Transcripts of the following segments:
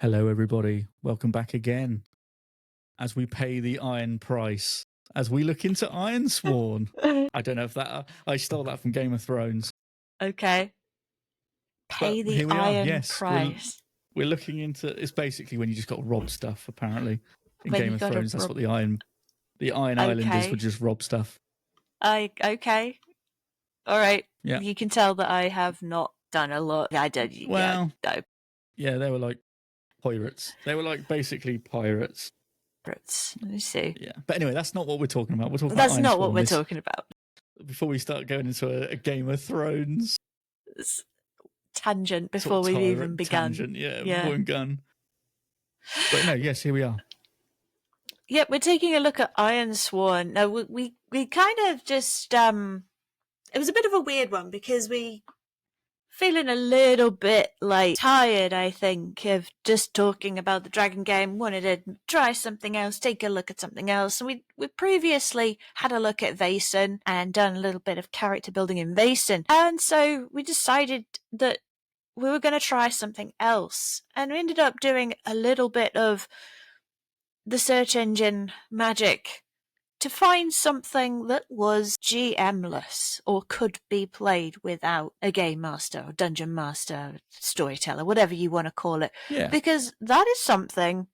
Hello, everybody. Welcome back again as we pay the iron price, as we look into Ironsworn. I don't know if that... I stole that from Game of Thrones. Okay. Pay But the here we are. iron Yes, price. we're looking into... It's basically when you just got to rob stuff, apparently. In When Game you of gotta Thrones, that's rob- what the Iron Islanders Okay. would just rob stuff. Okay. All right. Yeah. You can tell that I have not done a lot. I did. Well, no. yeah, they were like pirates. They were like basically pirates. Let me see. Yeah. But anyway, that's not what we're talking about. We're talking That's about not what Ironsworn. we're talking about. Before we start going into a Game of Thrones Tangent before sort of we've even begun. Tangent, yeah. Before we've begun. But no, yes, here we are. Yep, we're taking a look at Ironsworn. Now, we kind of just, it was a bit of a weird one because we feeling a little bit like tired, I think, of just talking about the Dragon game. Wanted to try something else, take a look at something else. And we previously had a look at Vaesen and done a little bit of character building in Vaesen. And so we decided that we were going to try something else. And we ended up doing a little bit of the search engine magic to find something that was GM-less or could be played without a game master or dungeon master, storyteller, whatever you want to call it. Yeah. Because that is something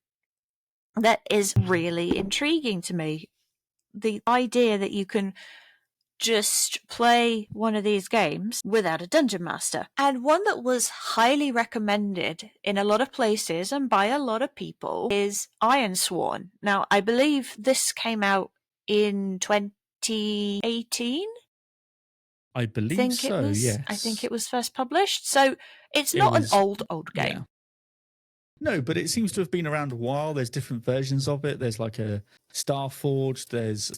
that is really intriguing to me. The idea that you can just play one of these games without a dungeon master. And one that was highly recommended in a lot of places and by a lot of people is Ironsworn. Now, I believe this came out in 2018. I believe so, yes. I think it was first published. So it's not an old game. Yeah. No, but it seems to have been around a while. There's different versions of it. There's like a Starforged.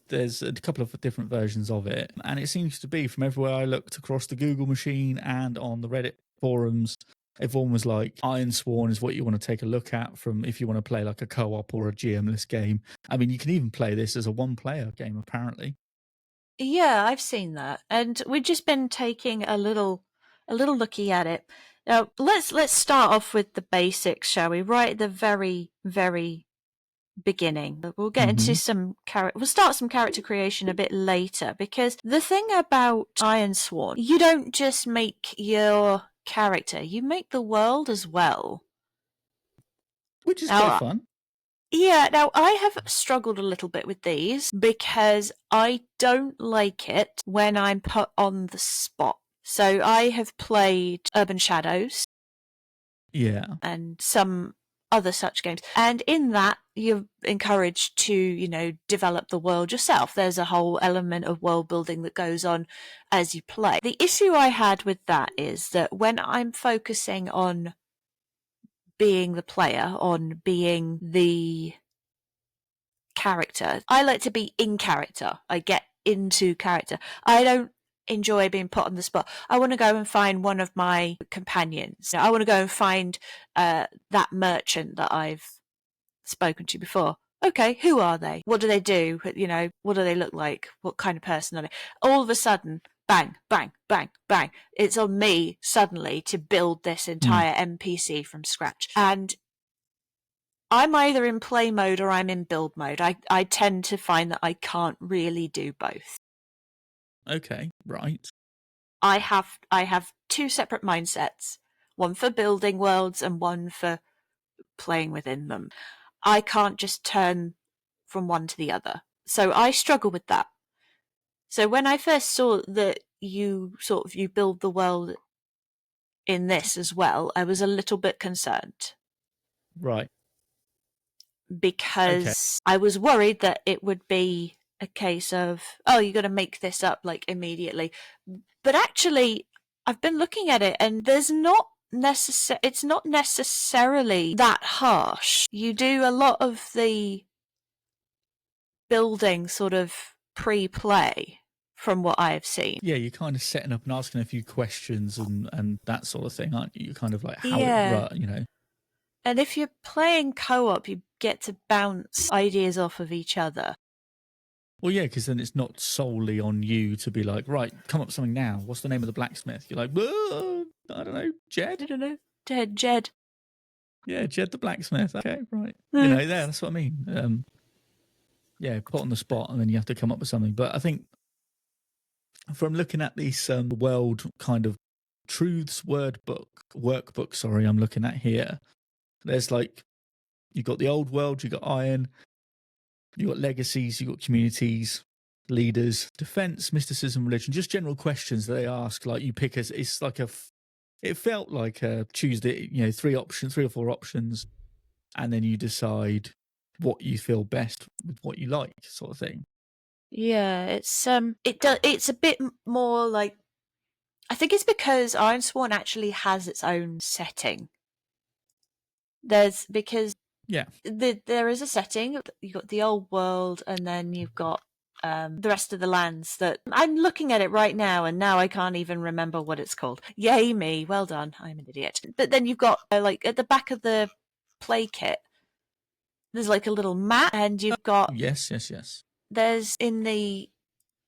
There's a couple of different versions of it. And it seems to be, from everywhere I looked across the Google machine and on the Reddit forums, everyone was like, Ironsworn is what you want to take a look at from if you want to play like a co-op or a GM-less game. I mean, you can even play this as a one-player game, apparently. Yeah, I've seen that. And we've just been taking a little looky at it. Now, let's start off with the basics, shall we? Right at the very, very beginning. We'll get into we'll start some character creation a bit later, because the thing about Ironsworn, you don't just make your character, you make the world as well. Which is quite fun. Yeah, now I have struggled a little bit with these because I don't like it when I'm put on the spot. So I have played Urban Shadows. Yeah. And some other such games. And in that, you're encouraged to, develop the world yourself. There's a whole element of world building that goes on as you play. The issue I had with that is that when I'm focusing on being the player, on being the character, I like to be in character. I get into character. I don't enjoy being put on the spot. I want to go and find one of my companions. I want to go and find that merchant that I've spoken to before. Okay, who are they? What do they do? What do they look like? What kind of person are they? All of a sudden, bang, bang, bang, bang. It's on me suddenly to build this entire NPC from scratch. And I'm either in play mode or I'm in build mode. I tend to find that I can't really do both. Okay, right. I have two separate mindsets, one for building worlds and one for playing within them. I can't just turn from one to the other. So I struggle with that. So when I first saw that you build the world in this as well, I was a little bit concerned. Right. Because I was worried that it would be a case of, oh, you got to make this up like immediately. But actually, I've been looking at it and it's not necessarily that harsh. You do a lot of the building sort of pre-play from what I have seen. Yeah, you're kind of setting up and asking a few questions and that sort of thing, aren't you? You're kind of like how it. And if you're playing co-op, you get to bounce ideas off of each other. Well, yeah, because then it's not solely on you to be like, right, come up with something now. What's the name of the blacksmith? You're like, I don't know, Jed? I don't know. Jed. Yeah, Jed the blacksmith. Okay, right. You know, yeah, that's what I mean. Yeah, put on the spot, and then you have to come up with something. But I think from looking at this world kind of truths workbook, sorry, I'm looking at here. There's like, you've got the old world, you've got iron, you've got legacies, you've got communities, leaders, defense, mysticism, religion, just general questions that they ask. Like you pick it's like it felt like choose the, you know, three or four options, and then you decide what you feel best with what you like, sort of thing. Yeah, it's a bit more like, I think it's because Ironsworn actually has its own setting. Yeah. There is a setting. You've got the old world, and then you've got the rest of the lands that I'm looking at it right now, and now I can't even remember what it's called. Yay me, well done, I'm an idiot. But then you've got like at the back of the play kit, there's like a little map, and you've got Yes. there's in the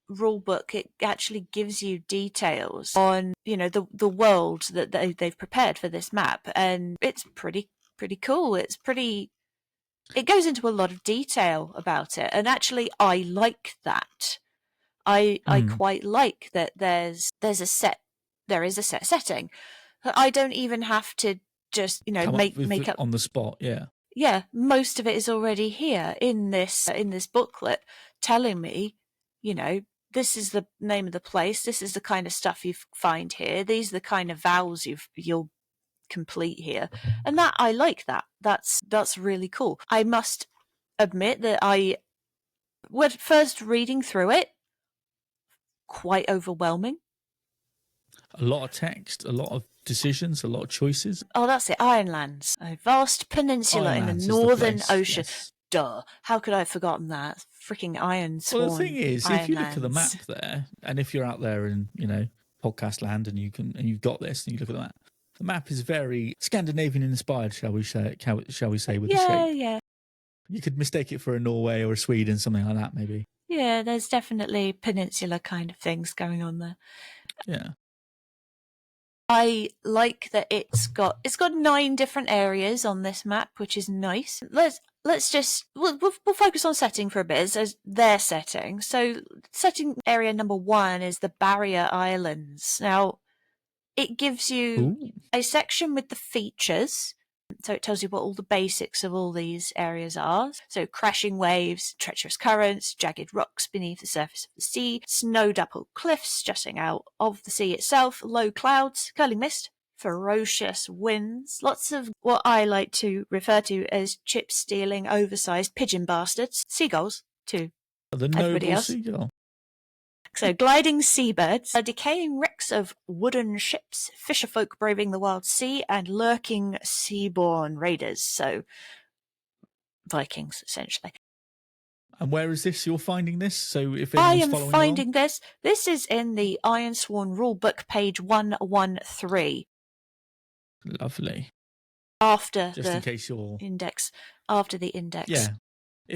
rule book, it actually gives you details on, you know, the world that they've prepared for this map, and it's pretty cool. It goes into a lot of detail about it, and actually I like that. I quite like that there is a set setting. I don't even have to just, you know, make up on the spot. Yeah, most of it is already here in this booklet, telling me, you know, this is the name of the place, this is the kind of stuff you find here, these are the kind of vows you'll complete here, and that I like that. That's really cool. I must admit that when first reading through it, quite overwhelming. A lot of text, a lot of decisions, a lot of choices. Oh, that's it. Ironlands, a vast peninsula in the Northern Ocean. Yes. Duh! How could I have forgotten that? Freaking Ironsworn. Well, the thing is, Ironlands. if you look at the map there, and if you're out there in, you know, podcast land, and you've got this, and you look at the map is very Scandinavian inspired, shall we say, with the shape. Yeah. You could mistake it for a Norway or a Sweden, something like that, maybe. Yeah, there's definitely peninsula kind of things going on there. Yeah. I like that it's got 9 different areas on this map, which is nice. Let's just we'll focus on setting for a bit as their setting. So setting area number 1 is the Barrier Islands. Now it gives you a section with the features. So it tells you what all the basics of all these areas are. So crashing waves, treacherous currents, jagged rocks beneath the surface of the sea, snow-dappled cliffs jutting out of the sea itself, low clouds, curling mist, ferocious winds, lots of what I like to refer to as chip-stealing, oversized pigeon bastards, seagulls too. The noble seagull. So gliding seabirds, decaying wrecks of wooden ships, fisherfolk braving the wild sea, and lurking seaborne raiders. So Vikings, essentially. And where is this? You're finding this? So if I anyone's am following finding along? this. This is in the Ironsworn rulebook, page 113. Lovely. After just in case you're index. After the index. Yeah.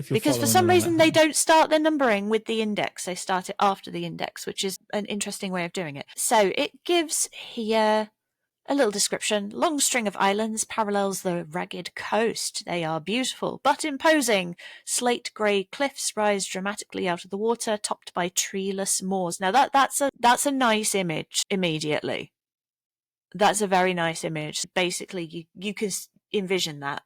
Because for some reason they don't start their numbering with the index. They start it after the index, which is an interesting way of doing it. So it gives here a little description. Long string of islands parallels the ragged coast. They are beautiful but imposing. Slate grey cliffs rise dramatically out of the water, topped by treeless moors. Now that's a nice image immediately. That's a very nice image. Basically, you can envision that.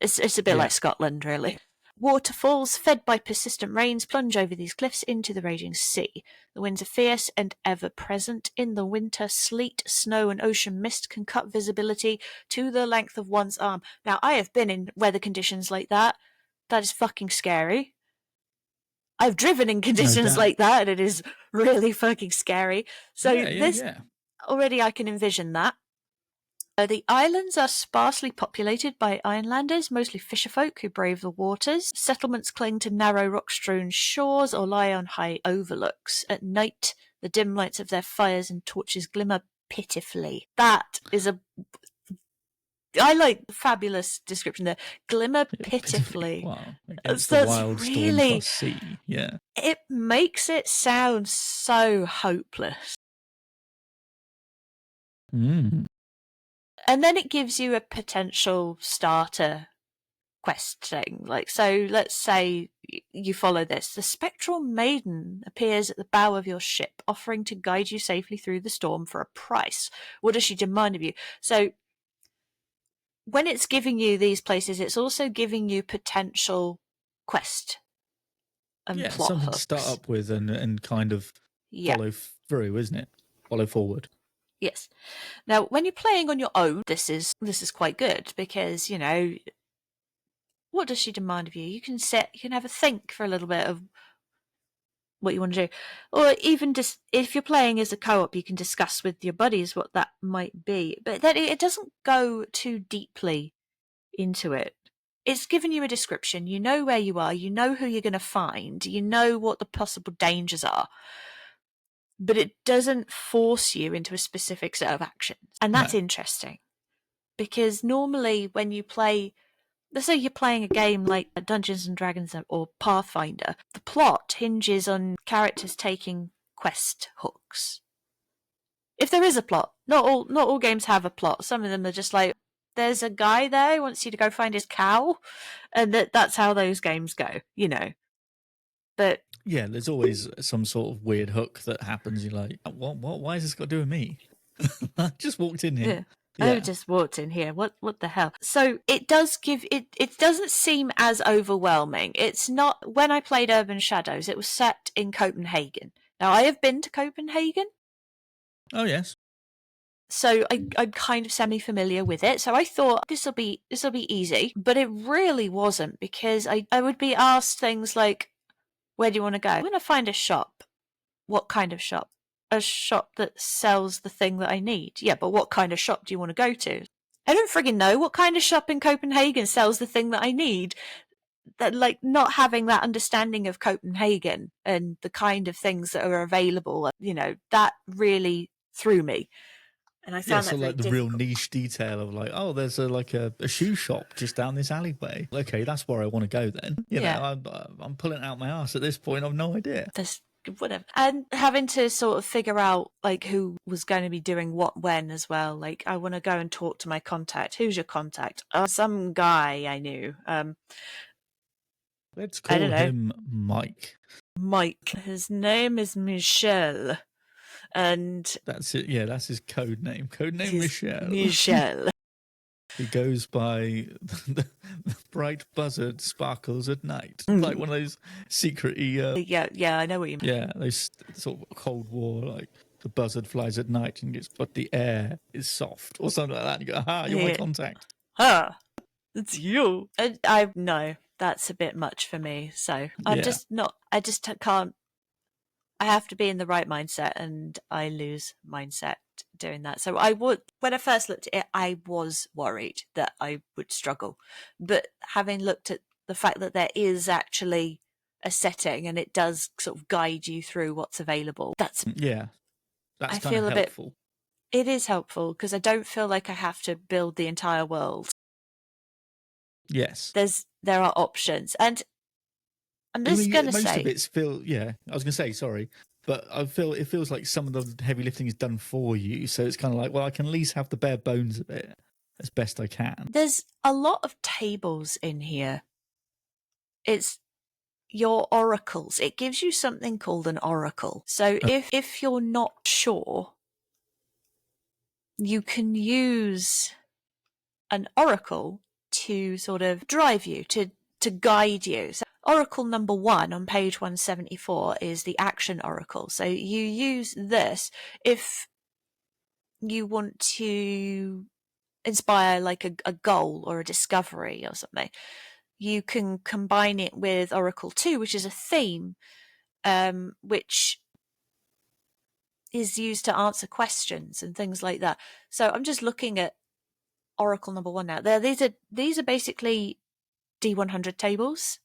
It's a bit like Scotland, really. Waterfalls, fed by persistent rains, plunge over these cliffs into the raging sea. The winds are fierce and ever-present. In the winter, sleet, snow, and ocean mist can cut visibility to the length of one's arm. Now, I have been in weather conditions like that. That is fucking scary. I've driven in conditions like that, and it is really fucking scary. So already I can envision that. The islands are sparsely populated by Ironlanders, mostly fisherfolk who brave the waters. Settlements cling to narrow rock-strewn shores or lie on high overlooks. At night, the dim lights of their fires and torches glimmer pitifully. That is I like the fabulous description there. Glimmer pitifully. Wow. Against the wild storm plus sea. Yeah. It makes it sound so hopeless. And then it gives you a potential starter quest thing. Like, so let's say you follow this. The spectral maiden appears at the bow of your ship, offering to guide you safely through the storm for a price. What does she demand of you? So when it's giving you these places, it's also giving you potential quest and plot something hooks. to start up with and kind of follow through, isn't it? Follow forward. Yes. Now, when you're playing on your own, this is quite good because, you know, what does she demand of you? You can have a think for a little bit of what you want to do. Or even just if you're playing as a co-op, you can discuss with your buddies what that might be. But then it doesn't go too deeply into it. It's given you a description. You know where you are. You know who you're going to find. You know what the possible dangers are. But it doesn't force you into a specific set of actions. And that's interesting. Because normally when you play, let's say you're playing a game like Dungeons and Dragons or Pathfinder, the plot hinges on characters taking quest hooks. If there is a plot, not all games have a plot. Some of them are just like, there's a guy there who wants you to go find his cow, and that's how those games go, you know. But yeah, there's always some sort of weird hook that happens. You're like, what? Why has this got to do with me? I just walked in here. Yeah. I just walked in here. What the hell? So it does give it. It doesn't seem as overwhelming. It's not. When I played Urban Shadows, it was set in Copenhagen. Now I have been to Copenhagen. Oh yes. So I'm kind of semi-familiar with it. So I thought this will be easy, but it really wasn't, because I would be asked things like, "Where do you want to go?" I'm going to find a shop. What kind of shop? A shop that sells the thing that I need. Yeah, but what kind of shop do you want to go to? I don't friggin' know what kind of shop in Copenhagen sells the thing that I need. That, like, not having that understanding of Copenhagen and the kind of things that are available, you know, that really threw me. And I found that very like the difficult. real niche detail of like, oh, there's a shoe shop just down this alleyway. Okay, that's where I want to go then. You know, I'm pulling it out my ass at this point. I've no idea. Whatever. And having to sort of figure out like who was going to be doing what when as well. Like, I want to go and talk to my contact. Who's your contact? Some guy I knew. Let's call him Mike. Mike. His name is Michel. And that's it. Yeah, that's his code name. Code name Michel. Michel. He goes by the bright buzzard sparkles at night. Like one of those secret-y... yeah, I know what you mean. Yeah, those sort of Cold War, like the buzzard flies at night but the air is soft or something like that. And you go, aha, you're my contact. It's you. No, that's a bit much for me. So I just can't. I have to be in the right mindset, and I lose mindset doing that. So when I first looked at it, I was worried that I would struggle. But having looked at the fact that there is actually a setting and it does sort of guide you through what's available, that's kind of helpful. It is helpful because I don't feel like I have to build the entire world. Yes. There are options, and I'm just going to say... most of it's I was going to say, sorry, but it feels like some of the heavy lifting is done for you, so it's kind of like, well, I can at least have the bare bones of it as best I can. There's a lot of tables in here. It's your oracles. It gives you something called an oracle. So if you're not sure, you can use an oracle to sort of drive you, to guide you. So Oracle number 1 on page 174 is the action oracle. So you use this if you want to inspire like a goal or a discovery or something. You can combine it with Oracle 2, which is a theme, which is used to answer questions and things like that. So I'm just looking at Oracle number 1 now. These are basically D100 tables.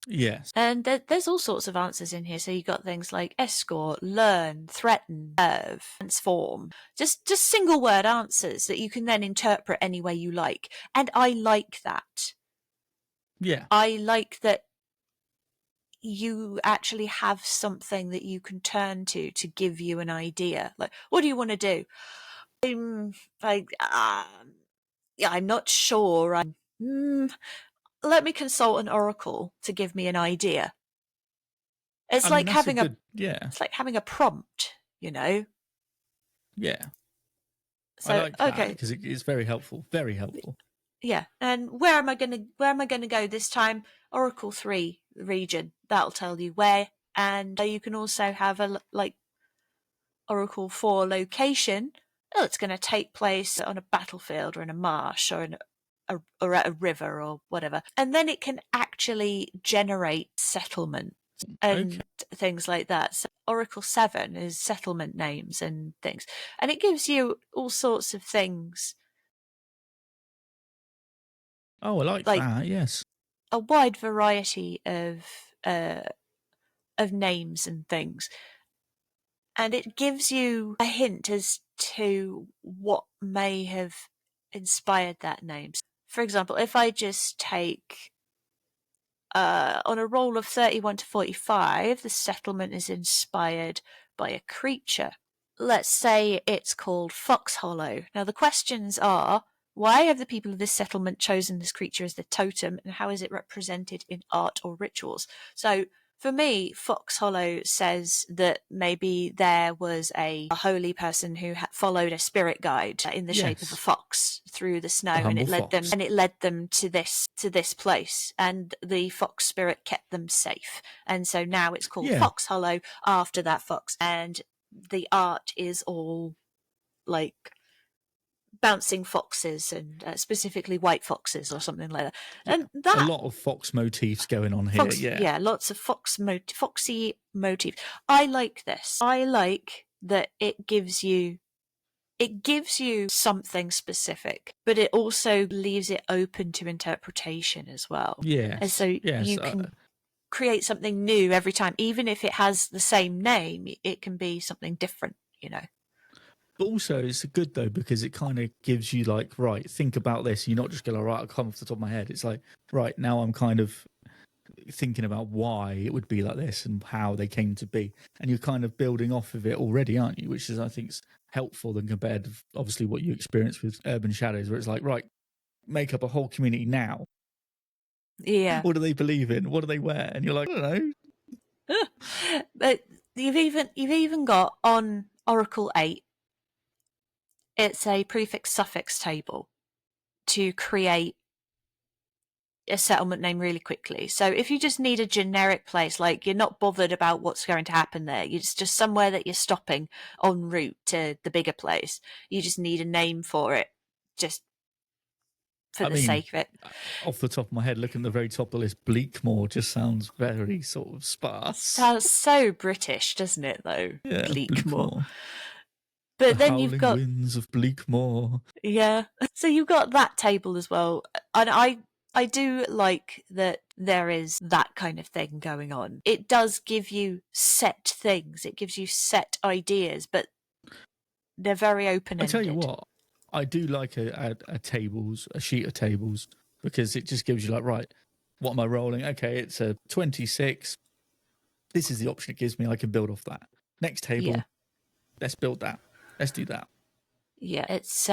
Yes. And there's all sorts of answers in here. So you got things like escort, learn, threaten, serve, transform. Just single word answers that you can then interpret any way you like. And I like that. Yeah. I like that you actually have something that you can turn to give you an idea. Like, what do you want to do? Like, yeah, I'm not sure. Let me consult an oracle to give me an idea. It's I mean, like that's a having good, yeah, it's like having a prompt, you know. yeah. I So like that okay, because it's very helpful, very helpful. yeah. And where am I gonna go this time? Oracle 3 region. That'll tell you where, and you can also have a like Oracle 4 location. Oh, it's going to take place on a battlefield or in a marsh or or at a river or whatever. And then it can actually generate settlements and things like that. So Oracle 7 is settlement names and things. And it gives you all sorts of things. Oh, I like that. Yes. A wide variety of names and things. And it gives you a hint as to what may have inspired that name. For example, if I just take on a roll of 31 to 45, the settlement is inspired by a creature. Let's say it's called Fox Hollow. Now, the questions are, why have the people of this settlement chosen this creature as their totem, and how is it represented in art or rituals? So, for me, Fox Hollow says that maybe there was a holy person who followed a spirit guide in the shape of a fox through the snow, and it led them to this place, and the fox spirit kept them safe, and so now it's called Fox Hollow after that fox, and the art is all like bouncing foxes and specifically white foxes or something like that. And that a lot of fox motifs going on here. Yeah, lots of foxy motifs. I like this. I like that it gives you something specific, but it also leaves it open to interpretation as well. Yes. And so you can create something new every time, even if it has the same name. It can be something different, you know. But also, it's good though because it kind of gives you like, right, think about this. You're not just going, right, I'll come off the top of my head. It's like, right, now I'm kind of thinking about why it would be like this and how they came to be, and you're kind of building off of it already, aren't you? Which is, I think, helpful than compared to obviously what you experience with Urban Shadows, where it's like, right, make up a whole community now. Yeah. What do they believe in? What do they wear? And you're like, I don't know. But you've even got on Oracle 8. It's a prefix suffix table to create a settlement name really quickly. So if you just need a generic place, like you're not bothered about what's going to happen there, it's just somewhere that you're stopping en route to the bigger place, you just need a name for it, just for the sake of it. Off the top of my head, looking at the very top of the list, Bleakmore just sounds very sort of sparse. Sounds so British, doesn't it, though? Yeah, Bleakmore. But then you've got winds of Bleakmore. Yeah. So you've got that table as well. And I do like that there is that kind of thing going on. It does give you set things. It gives you set ideas, but they're very open-ended. I tell you what, I do like a sheet of tables, because it just gives you like, right, what am I rolling? Okay, it's a 26. This is the option it gives me. I can build off that. Next table, let's build that. Let's do that. Yeah, it's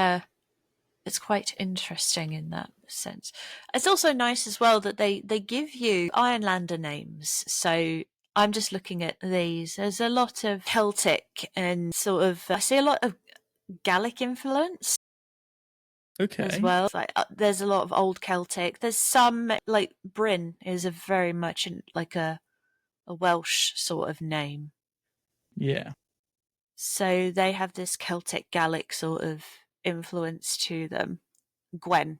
quite interesting in that sense. It's also nice as well that they give you Ironlander names. So I'm just looking at these. There's a lot of Celtic and sort of, I see a lot of Gallic influence. Okay. As well. Like, there's a lot of old Celtic. There's some, like Bryn is a very much like a Welsh sort of name. Yeah. So they have this Celtic Gallic sort of influence to them. Gwen,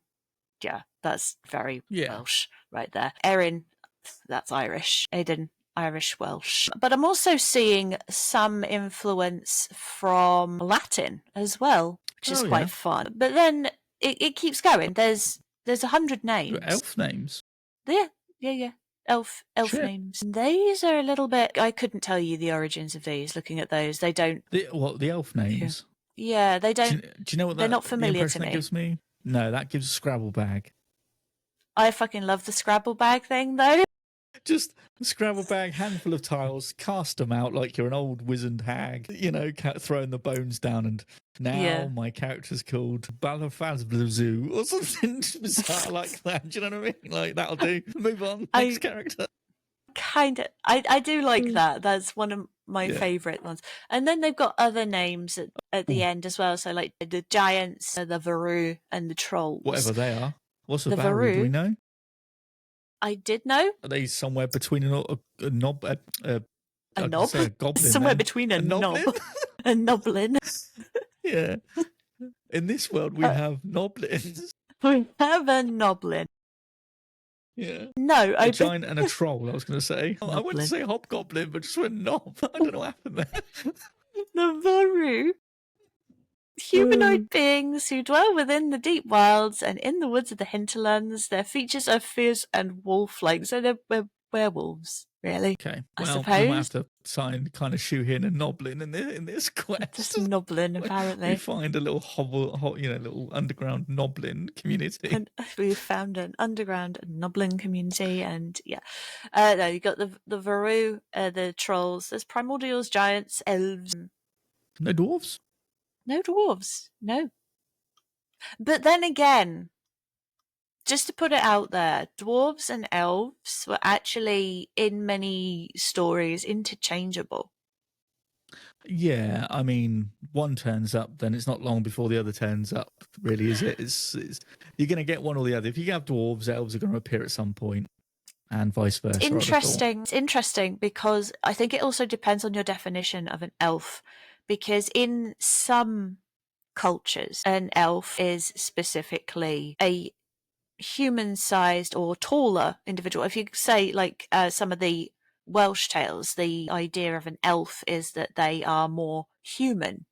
yeah, that's very Welsh right there. Erin, that's Irish. Aidan, Irish Welsh. But I'm also seeing some influence from Latin as well, which is quite fun. But then it keeps going. There's 100 names. Elf names. Yeah. Elf names. These are a little bit. I couldn't tell you the origins of these. Looking at those, they don't. The elf names? Yeah, they don't. Do you know what they're not familiar to me. That gives me? No, that gives a Scrabble bag. I fucking love the Scrabble bag thing, though. Just scramble bag, handful of tiles, cast them out like you're an old wizened hag, throwing the bones down. And now my character's called Balafazblazu or something bizarre like that. Do you know what I mean? Like, that'll do. Move on. Next character. Kind of. I do like that. That's one of my favourite ones. And then they've got other names at the end as well. So, like the giants, the Varu, and the trolls. Whatever they are. What's the Varu? Do we know? I did know. Are they somewhere between a knob? A knob? Say a goblin. Somewhere between a knob. A noblin. Yeah. In this world, we have noblins. We have a noblin. Yeah. No, a giant and a troll, I was going to say. I wouldn't say hobgoblin, but just went knob. I don't know what happened there. The Varu. Humanoid beings who dwell within the deep wilds and in the woods of the hinterlands. Their features are fierce and wolf-like, so they're werewolves, really. Okay, I well, suppose. we might have to kind of shoe in a noblin in this quest. Just noblin, apparently. We find a little little underground noblin community. And we found an underground noblin community, and no, you got the Varu, the trolls. There's primordials, giants, elves. No dwarves. No dwarves, no. But then again, just to put it out there, dwarves and elves were actually, in many stories, interchangeable. Yeah, I mean, one turns up, then it's not long before the other turns up, really, is it? It's you're going to get one or the other. If you have dwarves, elves are going to appear at some point, and vice versa. Interesting. It's interesting because I think it also depends on your definition of an elf. Because in some cultures, an elf is specifically a human-sized or taller individual. If you say, like, some of the Welsh tales, the idea of an elf is that they are more human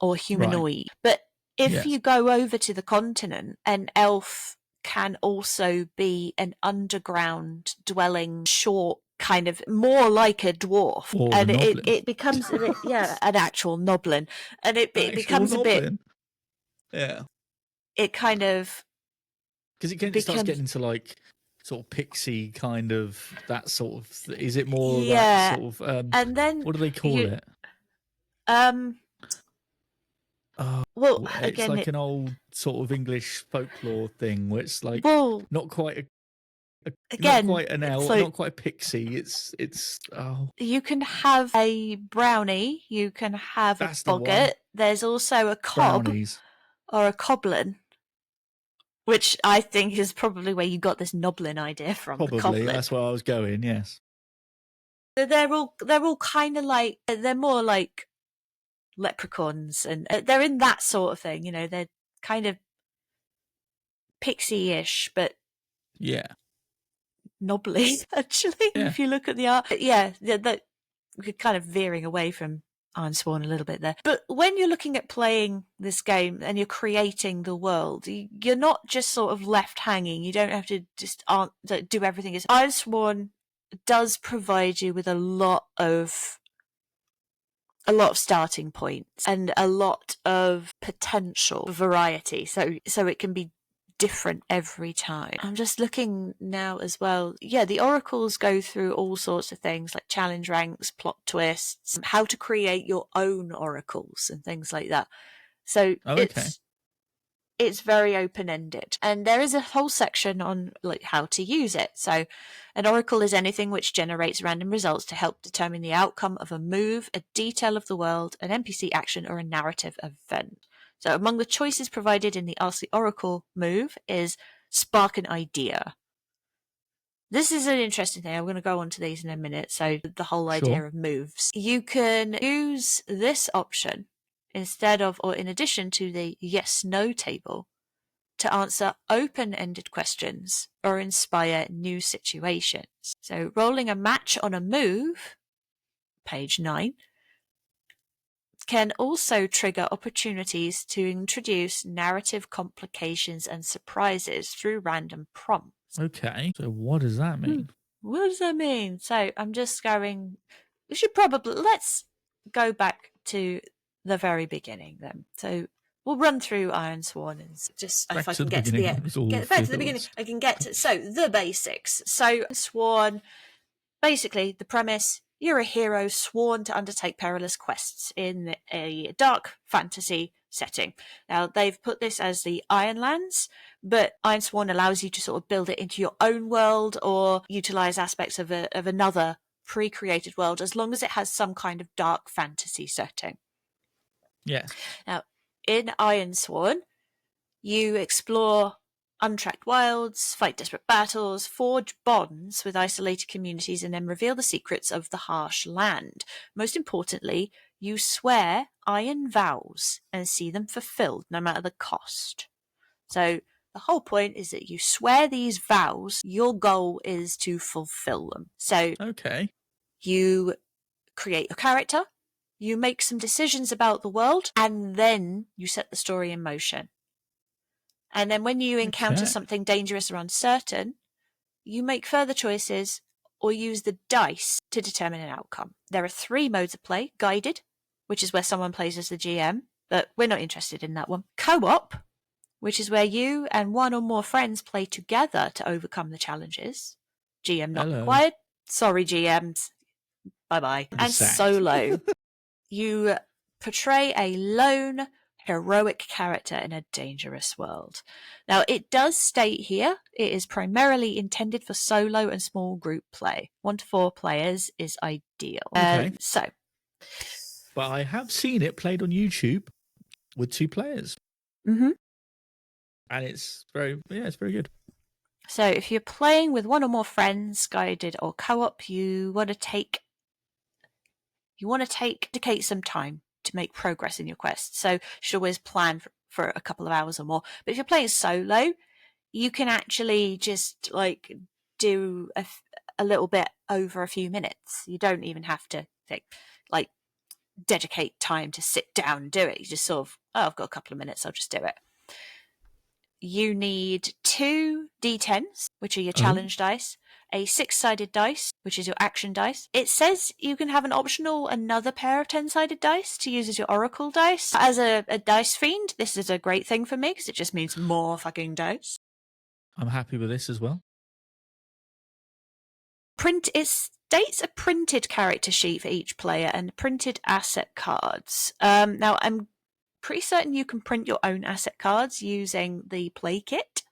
or humanoid. Right. But if you go over to the continent, an elf can also be an underground dwelling, short, kind of more like a dwarf, or and it becomes a bit, an actual noblin, and it becomes a bit, it kind of, because it starts getting into like sort of pixie kind of that sort of. Is it more that sort of? And then what do they call it? Well, it's again, like an old sort of English folklore thing where it's like not quite again, not quite an elf, like, not quite a pixie. It's You can have a brownie. You can have a boggart. There's also a cob or a coblin, which I think is probably where you got this noblin idea from. Probably that's where I was going. Yes, they're all kind of like, they're more like leprechauns, and they're in that sort of thing. They're kind of pixie-ish, but knobbly, actually, if you look at the art. We're kind of veering away from Ironsworn a little bit there. But when you're looking at playing this game and you're creating the world, you're not just sort of left hanging. You don't have to just do everything. Ironsworn does provide you with a lot of starting points and a lot of potential variety. So it can be different every time. I'm just looking now as well. Yeah, the oracles go through all sorts of things like challenge ranks, plot twists, how to create your own oracles and things like that. So it's very open-ended, and there is a whole section on like how to use it. So an oracle is anything which generates random results to help determine the outcome of a move, a detail of the world, an NPC action, or a narrative event. So among the choices provided in the Ask the Oracle move is spark an idea. This is an interesting thing. I'm going to go on to these in a minute. So the whole idea of moves. You can use this option instead of, or in addition to the yes-no table, to answer open-ended questions or inspire new situations. So rolling a match on a move, page 9, can also trigger opportunities to introduce narrative complications and surprises through random prompts. Okay, so what does that mean? What does that mean? So I'm just going, let's go back to the very beginning then. So we'll run through Ironsworn and just Back if I to can the get to the beginning. end. It's all Get back to the beginning. fields. I can get to the basics. So Sworn, basically the premise: you're a hero sworn to undertake perilous quests in a dark fantasy setting. Now they've put this as the Ironlands, but Ironsworn allows you to sort of build it into your own world or utilize aspects of another pre-created world, as long as it has some kind of dark fantasy setting. Yes. Now, in Ironsworn, you explore untracked wilds, fight desperate battles, forge bonds with isolated communities, and then reveal the secrets of the harsh land. Most importantly, you swear iron vows and see them fulfilled, no matter the cost. So the whole point is that you swear these vows, your goal is to fulfill them. So Okay. you create your character, you make some decisions about the world, and then you set the story in motion. And then when you encounter something dangerous or uncertain, you make further choices or use the dice to determine an outcome. There are 3 modes of play: guided, which is where someone plays as the GM, but we're not interested in that one. Co-op, which is where you and 1 or more friends play together to overcome the challenges. GM not required. Sorry, GMs. Bye-bye. And solo. You portray a lone, heroic character in a dangerous world. Now, it does state here it is primarily intended for solo and small group play. 1 to 4 players is ideal. Okay. But I have seen it played on YouTube with 2 players. Mm-hmm. And it's very good. So if you're playing with 1 or more friends, guided or co-op, you want to dedicate some time to make progress in your quest. So you should always plan for a couple of hours or more. But if you're playing solo, you can actually just do a little bit over a few minutes. You don't even have to dedicate time to sit down and do it. You just sort of, I've got a couple of minutes, I'll just do it. You need 2 d10s, which are your challenge dice, a 6-sided dice, which is your action dice. It says you can have an optional another pair of 10-sided dice to use as your oracle dice. As a dice fiend, this is a great thing for me because it just means more fucking dice. I'm happy with this as well. It states a printed character sheet for each player and printed asset cards. Now, I'm pretty certain you can print your own asset cards using the play kit.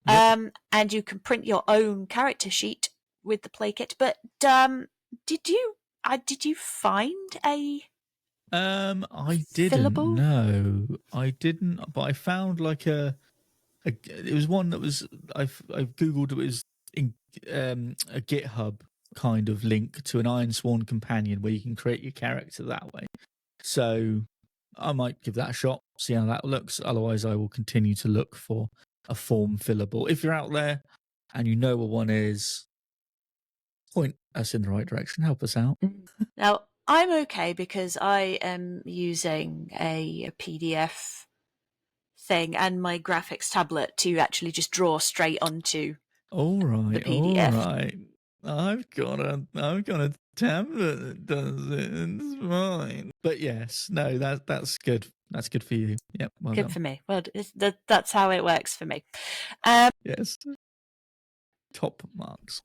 Yep. And you can print your own character sheet with the play kit. But did you find a I didn't. fillable? No, I didn't. But I found it was one that was I've googled. It was in a GitHub kind of link to an Ironsworn companion where you can create your character that way. So I might give that a shot, see how that looks. Otherwise, I will continue to look for a form fillable. If you're out there and you know what one is, point us in the right direction. Help us out. Now, I'm okay because I am using a PDF thing and my graphics tablet to actually just draw straight onto the PDF. All right. I've got a tablet that does it. It's fine. But yes, no, that's good. That's good for you. Yep. Well good done. for me. Well, that's how it works for me. Yes. Top marks.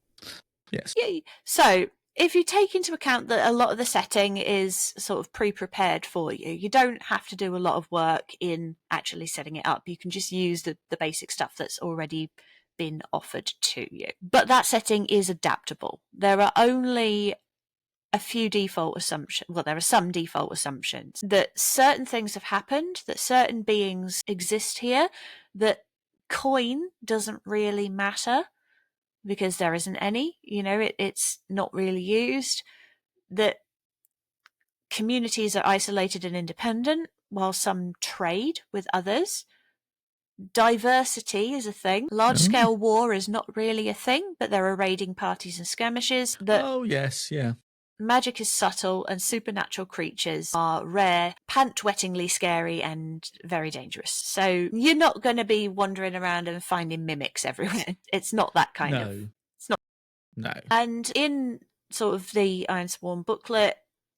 Yes. Yeah. So if you take into account that a lot of the setting is sort of pre-prepared for you, you don't have to do a lot of work in actually setting it up. You can just use the basic stuff that's already been offered to you. But that setting is adaptable. There are only a few default assumptions. Well, there are some default assumptions that certain things have happened, that certain beings exist here, that coin doesn't really matter because there isn't any. It's not really used. That communities are isolated and independent, while some trade with others. Diversity is a thing. Large-scale war is not really a thing, but there are raiding parties and skirmishes. Yes, yeah. Magic is subtle, and supernatural creatures are rare, pant-wettingly scary, and very dangerous. So you're not going to be wandering around and finding mimics everywhere. It's not that kind of. It's not. No. And in sort of the Ironsworn booklet,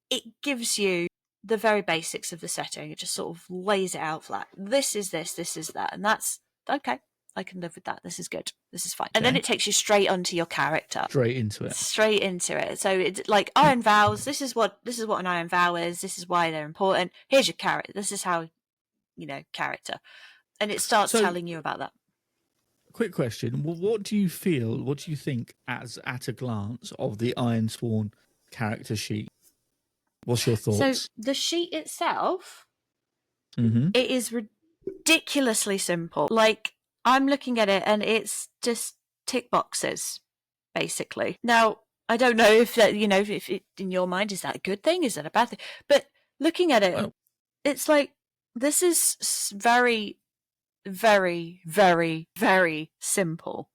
it gives you the very basics of the setting. It just sort of lays it out flat. This is this is that, and that's okay. I can live with that. This is good. This is fine. Okay. And then it takes you straight onto your character. Straight into it. So it's like iron vows. This is what an iron vow is. This is why they're important. Here's your character. This is how, character. And it starts telling you about that. Quick question. What do you feel, what do you think at a glance of the Ironsworn character sheet? What's your thoughts? So the sheet itself, it is ridiculously simple. Like, I'm looking at it and it's just tick boxes, basically. Now, I don't know if that, if it, in your mind, is that a good thing? Is that a bad thing? But looking at it, it's like, this is very, very, very, very simple.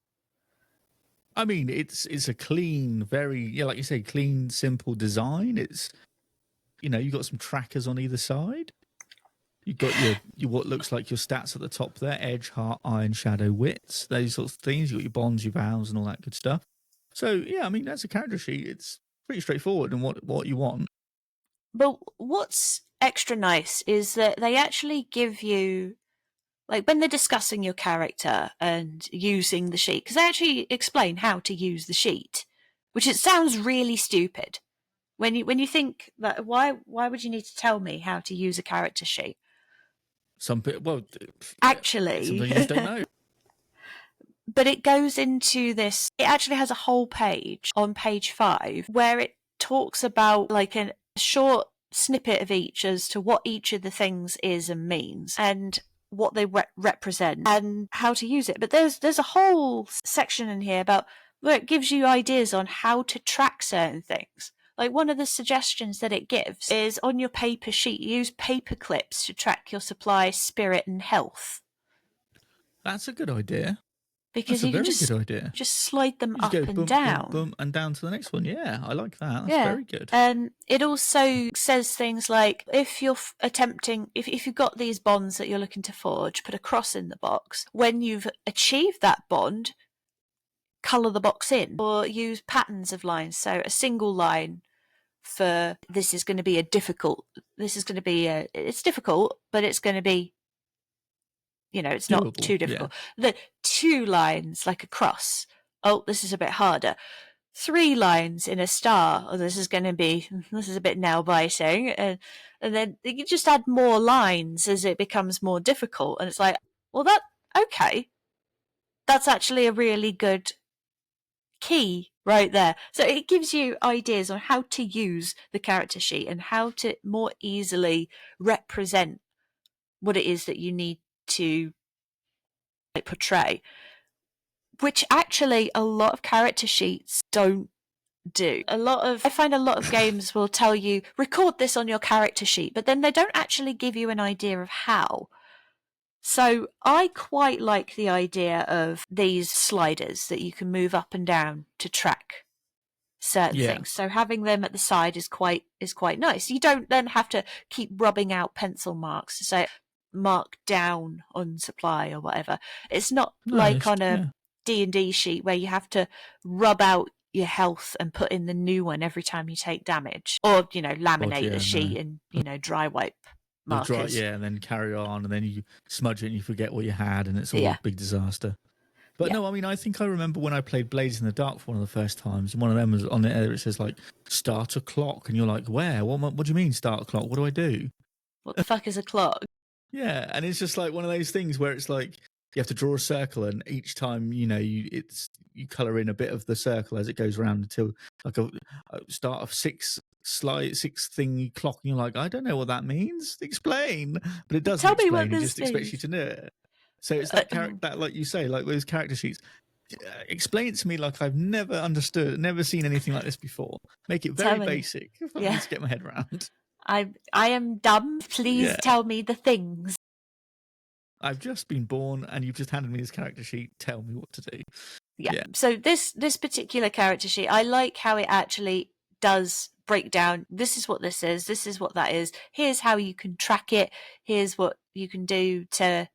I mean, it's a clean, very, like you say, clean, simple design. It's, you've got some trackers on either side. You've got your what looks like your stats at the top there: edge, heart, iron, shadow, wits, those sorts of things. You've got your bonds, your vows, and all that good stuff. So yeah, I mean, that's a character sheet. It's pretty straightforward in what you want. But what's extra nice is that they actually give you, like, when they're discussing your character and using the sheet, because they actually explain how to use the sheet, which it sounds really stupid. When you think that, why would you need to tell me how to use a character sheet? Actually, something you just don't know. But it goes into this. It actually has a whole page on page 5 where it talks about like a short snippet of each as to what each of the things is and means, and what they represent and how to use it. But there's a whole section in here about where it gives you ideas on how to track certain things. Like, one of the suggestions that it gives is on your paper sheet, use paper clips to track your supply, spirit, and health. That's a good idea. Because That's you a can very good idea. Just slide them up and down. Boom, boom, and down to the next one. Yeah, I like that. That's very good. And it also says things like, if you're attempting, if you've got these bonds that you're looking to forge, put a cross in the box. When you've achieved that bond, colour the box in, or use patterns of lines. So a single line for it's difficult, but it's going to be, it's doable, not too difficult. Yeah. The 2 lines, like a cross. Oh, this is a bit harder. 3 lines in a star. Oh, this is a bit nail biting. And then you just add more lines as it becomes more difficult. And it's like, well, that's actually a really good key right there. So it gives you ideas on how to use the character sheet and how to more easily represent what it is that you need to portray, which actually a lot of character sheets don't do. I find a lot of games will tell you, record this on your character sheet, but then they don't actually give you an idea of how. So I quite like the idea of these sliders that you can move up and down to track certain things. So having them at the side is quite nice. You don't then have to keep rubbing out pencil marks to say mark down on supply or whatever. It's not like on a D&D sheet where you have to rub out your health and put in the new one every time you take damage, or laminate the sheet and dry wipe markers. And then carry on, and then you smudge it and you forget what you had, and it's all a big disaster. But no, I mean, I think I remember when I played Blades in the Dark for one of the first times, and one of them was on there, it says like start a clock, and you're like, where? What do you mean start a clock? What do I do? What the fuck is a clock? Yeah, and it's just like one of those things where it's like you have to draw a circle, and each time you colour in a bit of the circle as it goes around until like a start of 6 thingy clock, and you're like, I don't know what that means. Explain, but it doesn't explain. Tell me what this just expects you to know it. So it's that character, that, like you say, like those character sheets. Explain it to me like I've never understood, never seen anything like this before. Make it very basic for me to get my head around. I am dumb. Please tell me the things. I've just been born and you've just handed me this character sheet. Tell me what to do. Yeah. So this particular character sheet, I like how it actually does break down. This is what this is. This is what that is. Here's how you can track it. Here's what you can do to,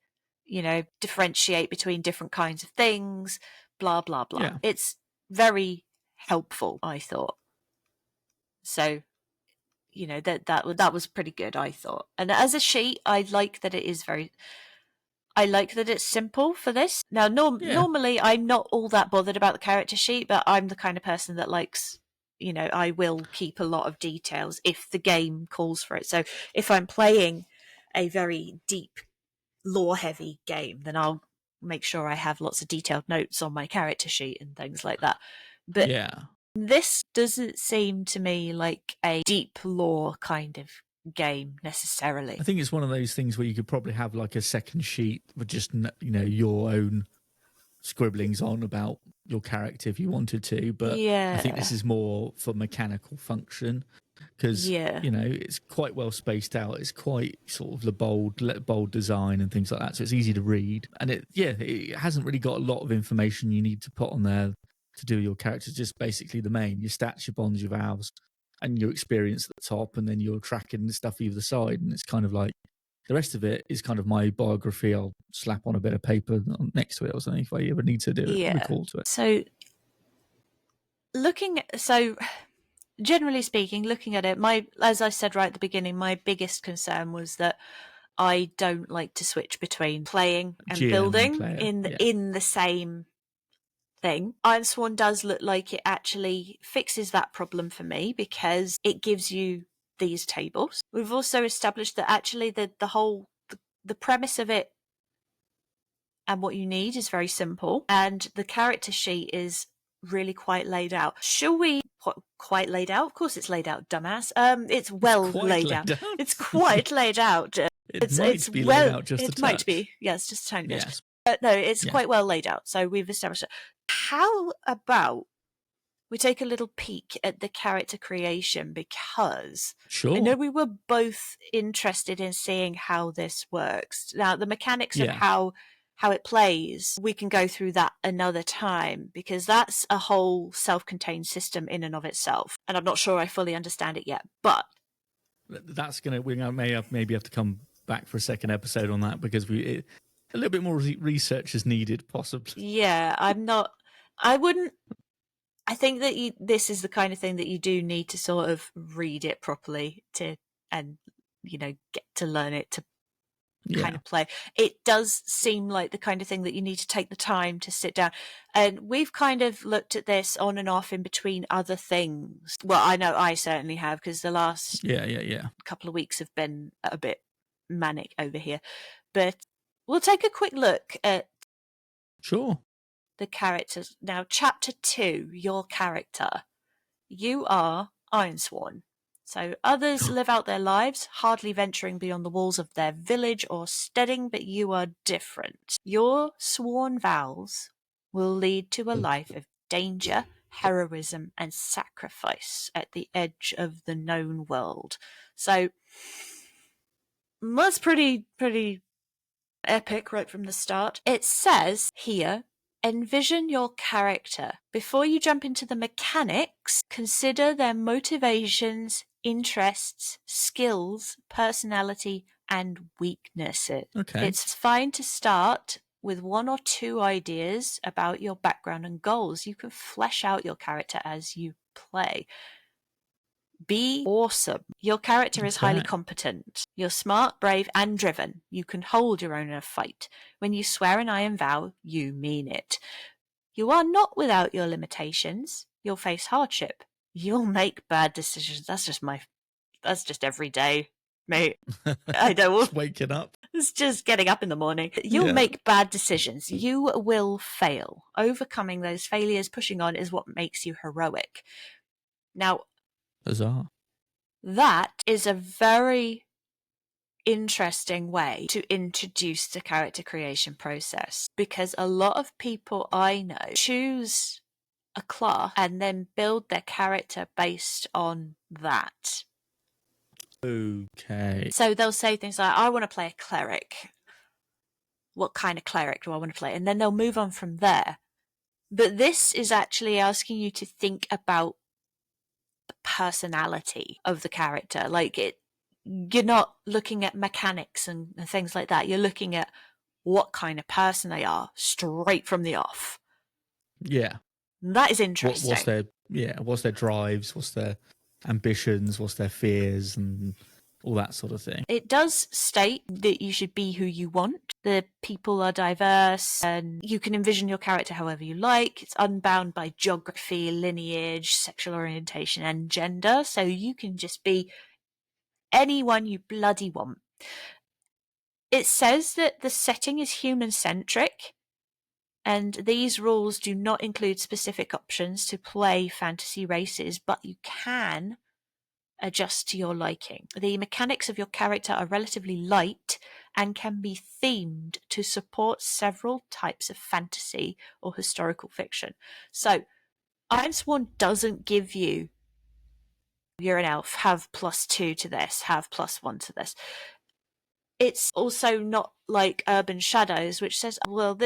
differentiate between different kinds of things. Blah, blah, blah. Yeah. It's very helpful, I thought. So, you know, that was pretty good, I thought. And as a sheet, I like that it's simple for this. Now, normally I'm not all that bothered about the character sheet, but I'm the kind of person that likes, you know, I will keep a lot of details if the game calls for it. So if I'm playing a very deep, lore-heavy game, then I'll make sure I have lots of detailed notes on my character sheet and things like that. But this doesn't seem to me like a deep lore kind of game necessarily. I think it's one of those things where you could probably have like a second sheet with just, you know, your own scribblings on about your character if you wanted to, but I think this is more for mechanical function because you know, it's quite well spaced out. It's quite sort of the bold design and things like that, so it's easy to read, and it hasn't really got a lot of information you need to put on there to do your character. Just basically the main, your stats, your bonds, your vows, and your experience at the top, and then you're tracking stuff either side, and it's kind of like the rest of it is kind of my biography. I'll slap on a bit of paper next to it or something if I ever need to do it, recall to it. So generally speaking, looking at it, as I said right at the beginning, my biggest concern was that I don't like to switch between playing and building in the same thing. Ironsworn does look like it actually fixes that problem for me because it gives you these tables. We've also established that actually the premise of it and what you need is very simple, and the character sheet is really quite laid out. Shall we quite laid out? Of course it's laid out, dumbass. It's well laid out. It's quite laid out. It might be laid out just a touch. It might be, yes, just a tiny bit. No, it's quite well laid out, so we've established it. How about we take a little peek at the character creation, because I know we were both interested in seeing how this works. Now, the mechanics of how it plays, we can go through that another time, because that's a whole self-contained system in and of itself, and I'm not sure I fully understand it yet, but we may have to come back for a second episode on that, because a little bit more research is needed, possibly. I think that this is the kind of thing that you do need to sort of read it properly and you know, get to learn it to kind of play. It does seem like the kind of thing that you need to take the time to sit down. And we've kind of looked at this on and off in between other things. Well, I know I certainly have, because the last couple of weeks have been a bit manic over here. But we'll take a quick look at the characters. Now, Chapter 2, your character. You are Ironsworn. So others live out their lives, hardly venturing beyond the walls of their village or steading, but you are different. Your sworn vows will lead to a life of danger, heroism, and sacrifice at the edge of the known world. So that's pretty epic right from the start. It says here, envision your character. Before you jump into the mechanics, consider their motivations, interests, skills, personality, and weaknesses. Okay. It's fine to start with one or two ideas about your background and goals. You can flesh out your character as you play. Be awesome. Your character is highly competent. You're smart, brave, and driven. You can hold your own in a fight. When you swear an iron vow, you mean it. You are not without your limitations. You'll face hardship. You'll make bad decisions. That's just every day, mate. I know. Just waking up. It's just getting up in the morning. You'll make bad decisions. You will fail. Overcoming those failures, pushing on, is what makes you heroic. Now, bizarre. That is a very interesting way to introduce the character creation process, because a lot of people I know choose a class and then build their character based on that. Okay. So they'll say things like, I want to play a cleric. What kind of cleric do I want to play? And then they'll move on from there. But this is actually asking you to think about the personality of the character. Like, you're not looking at mechanics and things like that. You're looking at what kind of person they are straight from the off. Yeah. And that is interesting. What's their drives? What's their ambitions, what's their fears, and all that sort of thing. It does state that you should be who you want. The people are diverse and you can envision your character however you like. It's unbound by geography, lineage, sexual orientation, and gender. So you can just be anyone you bloody want. It says that the setting is human-centric, and these rules do not include specific options to play fantasy races, but you can adjust to your liking. The mechanics of your character are relatively light and can be themed to support several types of fantasy or historical fiction. So, Ironsworn doesn't give you, you're an elf, have +2 to this, have +1 to this. It's also not like Urban Shadows, which says, well,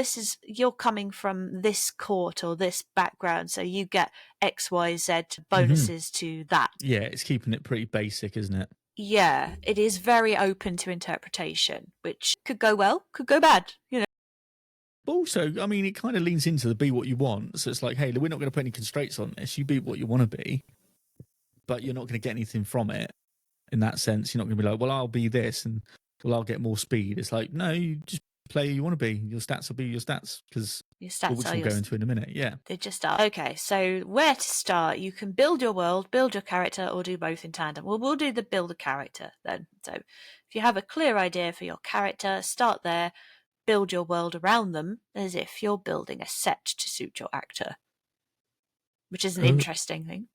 you're coming from this court or this background, so you get XYZ bonuses to that. Yeah, it's keeping it pretty basic, isn't it? Yeah, it is very open to interpretation, which could go well, could go bad, you know. But also, I mean, it kind of leans into the be what you want. So it's like, hey, we're not going to put any constraints on this. You be what you want to be, but you're not going to get anything from it. In that sense, you're not going to be like, well, I'll be this and well, I'll get more speed. It's like, no, you just play who you want to be. Your stats will be your stats because your stats which are we'll go into in a minute. Yeah, they just are. Okay, so where to start? You can build your world, build your character, or do both in tandem. Well, we'll do the build a character then. So if you have a clear idea for your character, start there. Build your world around them as if you're building a set to suit your actor, which is an interesting thing.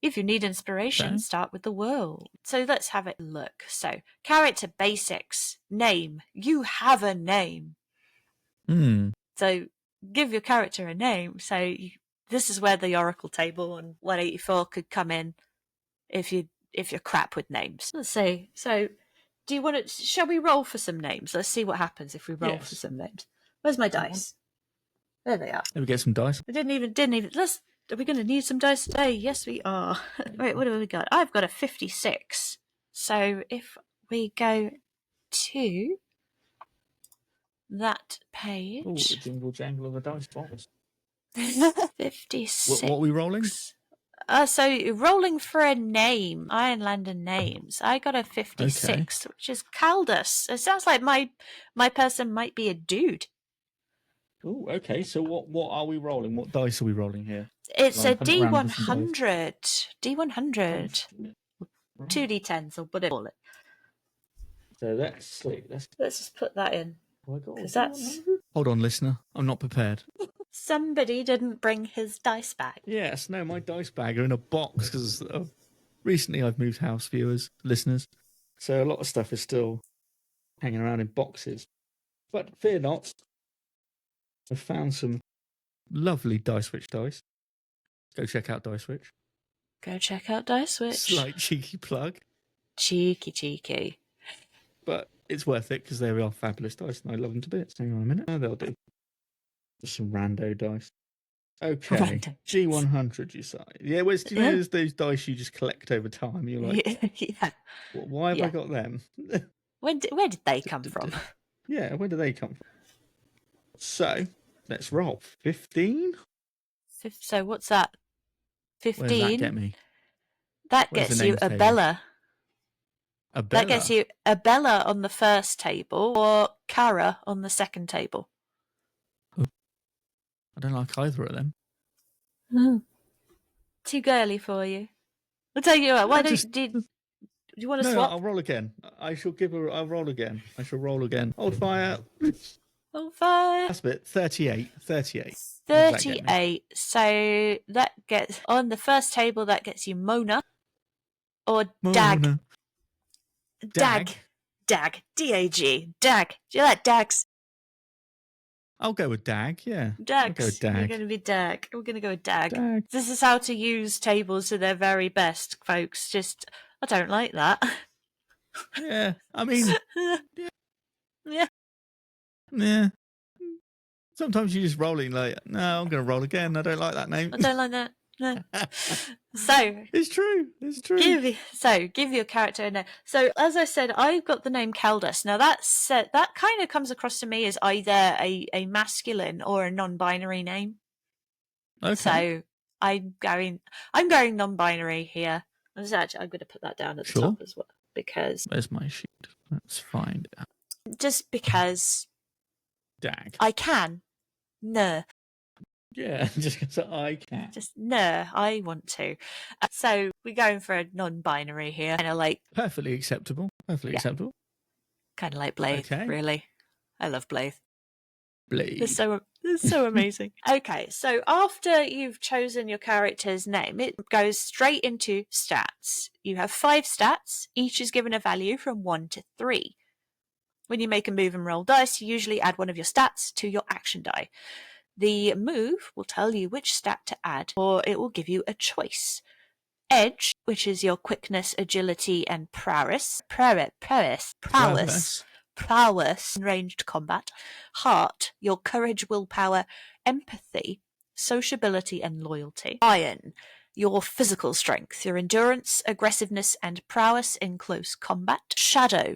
If you need inspiration, start with the world. So let's have a look. So, character basics. Name. You have a name. So, give your character a name. So, this is where the Oracle table on 184 could come in if you're crap with names. Let's see. So, do you want to... Shall we roll for some names? Let's see what happens if we roll for some names. Where's my dice? There they are. Let me get some dice. I didn't even... Are we going to need some dice today? Yes, we are. Wait, what have we got? I've got a 56. So if we go to that page... Oh, the jingle jangle of the dice box. 56. What are we rolling? So rolling for a name. Ironlander names. I got a 56, which is Caldus. It sounds like my person might be a dude. Oh, okay. So what are we rolling? What dice are we rolling here? It's a D100. D100. 2D10s or whatever you call it. So let's see. Let's just put that in. Because that's... Hold on, listener. I'm not prepared. Somebody didn't bring his dice bag. Yes, no, my dice bag are in a box because recently I've moved house, listeners. So a lot of stuff is still hanging around in boxes. But fear not. I've found some lovely Dice Switch dice. Go check out Dice Switch. Go check out Dice Switch. Slight cheeky plug. Cheeky. But it's worth it because they are fabulous dice and I love them to bits. Hang on a minute. Oh, they'll do. Just some rando dice. Okay. Rando. G100, you say. Yeah, do you know there's those dice you just collect over time? You're like, yeah. Why have I got them? Where did they come from? Yeah, where do they come from? So, let's roll. 15? So, what's that? 15? Where does that get me? That gets you a Bella. A Bella? That gets you a Bella on the first table or Cara on the second table. I don't like either of them. Too girly for you. I'll tell you what, do you want to swap? I'll roll again. I'll roll again. I shall roll again. Hold fire. Hold fire. That's a bit. 38. 38. 38. So that gets, on the first table, that gets you Mona. Or Dag. Dag. D-A-G. Dag. Do you like Dags? I'll go with Dag, yeah. Dags. I'll go with Dag. You're going to be Dag. We're going to go with Dag. This is how to use tables to their very best, folks. Just, I don't like that. Yeah, I mean... Yeah. Sometimes you're just rolling like, no, I'm going to roll again. I don't like that name. I don't like that. No. So it's true. Give your character a name. So as I said, I've got the name Caldus. Now that kind of comes across to me as either a masculine or a non-binary name. Okay. So I'm going non-binary here. I'm going to put that down at the Sure. top as well, because Where's my sheet? Let's find out. just because Dag. I can. No. Yeah, just because I can. Just no, I want to. So we're going for a non-binary here, kind of like Perfectly acceptable. Perfectly acceptable. kind of like Blythe. Okay. Really, I love Blythe. Blade. It's so amazing. Okay, so after you've chosen your character's name, it goes straight into stats. You have 5 stats. Each is given a value from 1 to 3. When you make a move and roll dice, you usually add one of your stats to your action die. The move will tell you which stat to add, or it will give you a choice. Edge, which is your quickness, agility, and prowess in ranged combat. Heart, your courage, willpower, empathy, sociability, and loyalty. Iron, your physical strength, your endurance, aggressiveness, and prowess in close combat. Shadow,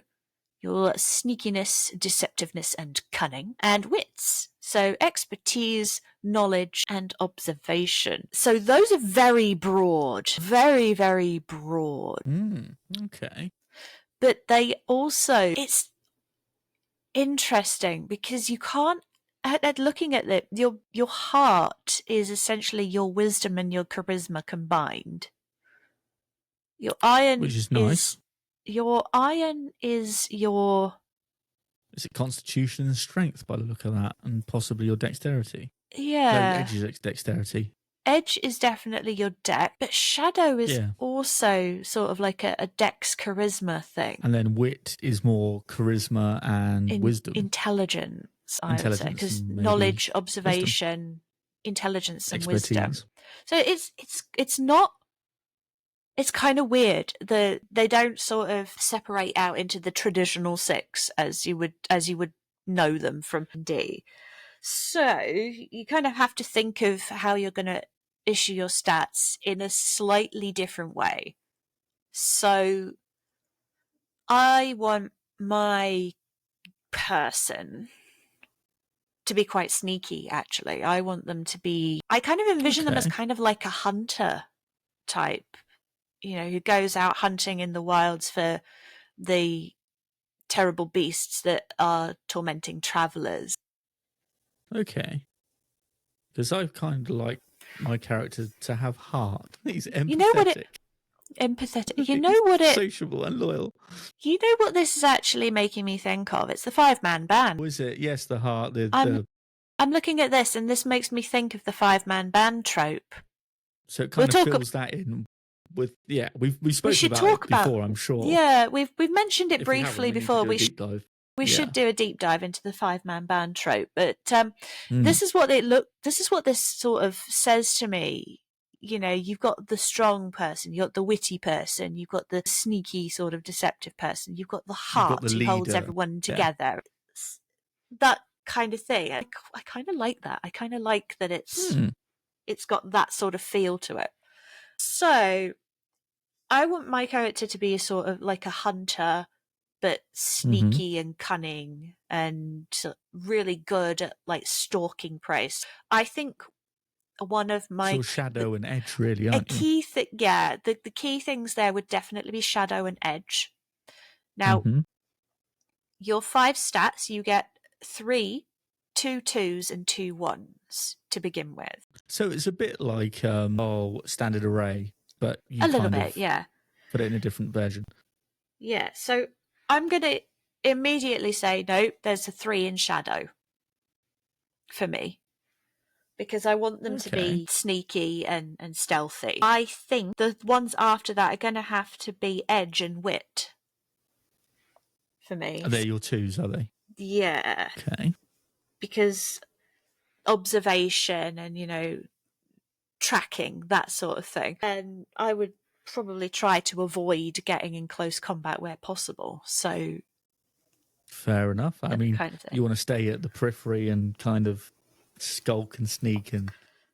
your sneakiness, deceptiveness, and cunning. And wits, so expertise, knowledge, and observation. So those are very broad, very, very broad. Okay. But they also, it's interesting because you can't, at looking at it, your heart is essentially your wisdom and your charisma combined. Your iron, which is nice. Your iron is your... Is it constitution and strength by the look of that, and possibly your dexterity? Yeah. No, edge is dexterity. Edge is definitely your dex, but shadow is also sort of like a dex charisma thing. And then wit is more charisma and wisdom. Intelligence, I would say, because knowledge, observation, intelligence, and wisdom. So it's not. It's kind of weird that they don't sort of separate out into the traditional 6 as you would know them from D. So you kind of have to think of how you're going to issue your stats in a slightly different way. So I want my person to be quite sneaky, actually. I want them to be... I kind of envision them as kind of like a hunter type, who goes out hunting in the wilds for the terrible beasts that are tormenting travelers. Okay. Because I kind of like my character to have heart. He's empathetic. You know what empathetic. You know what it... Sociable and loyal. You know what this is actually making me think of? It's the 5-man band. Was it? Yes, the heart. I'm looking at this, and this makes me think of the 5-man band trope. So it kind of fills that in with... Yeah, we've spoken about it before, I'm sure. Yeah, we've mentioned it briefly before. We should do a deep dive. We should do a deep dive into the 5-man band trope, but this is what this sort of says to me. You've got the strong person, you've got the witty person, you've got the sneaky sort of deceptive person, you've got the heart who holds everyone together. That kind of thing. I kind of like that. I kind of like that it's got that sort of feel to it. So I want my character to be a sort of like a hunter, but sneaky and cunning and really good at like stalking prey. I think one of my shadow and edge, really, aren't you? Key thing, the key things there would definitely be shadow and edge. Now, your 5 stats, you get 3, 2 2s, and 2 1s to begin with. So it's a bit like standard array, but you a little bit, yeah. Put it in a different version. Yeah. So I'm going to immediately say no. There's a 3 in shadow for me, because I want them to be sneaky and stealthy. I think the ones after that are going to have to be edge and wit for me. Are they your 2s, are they? Yeah. Okay. Because observation and, tracking, that sort of thing. And I would probably try to avoid getting in close combat where possible. So fair enough. I mean, kind of you want to stay at the periphery and kind of skulk and sneak and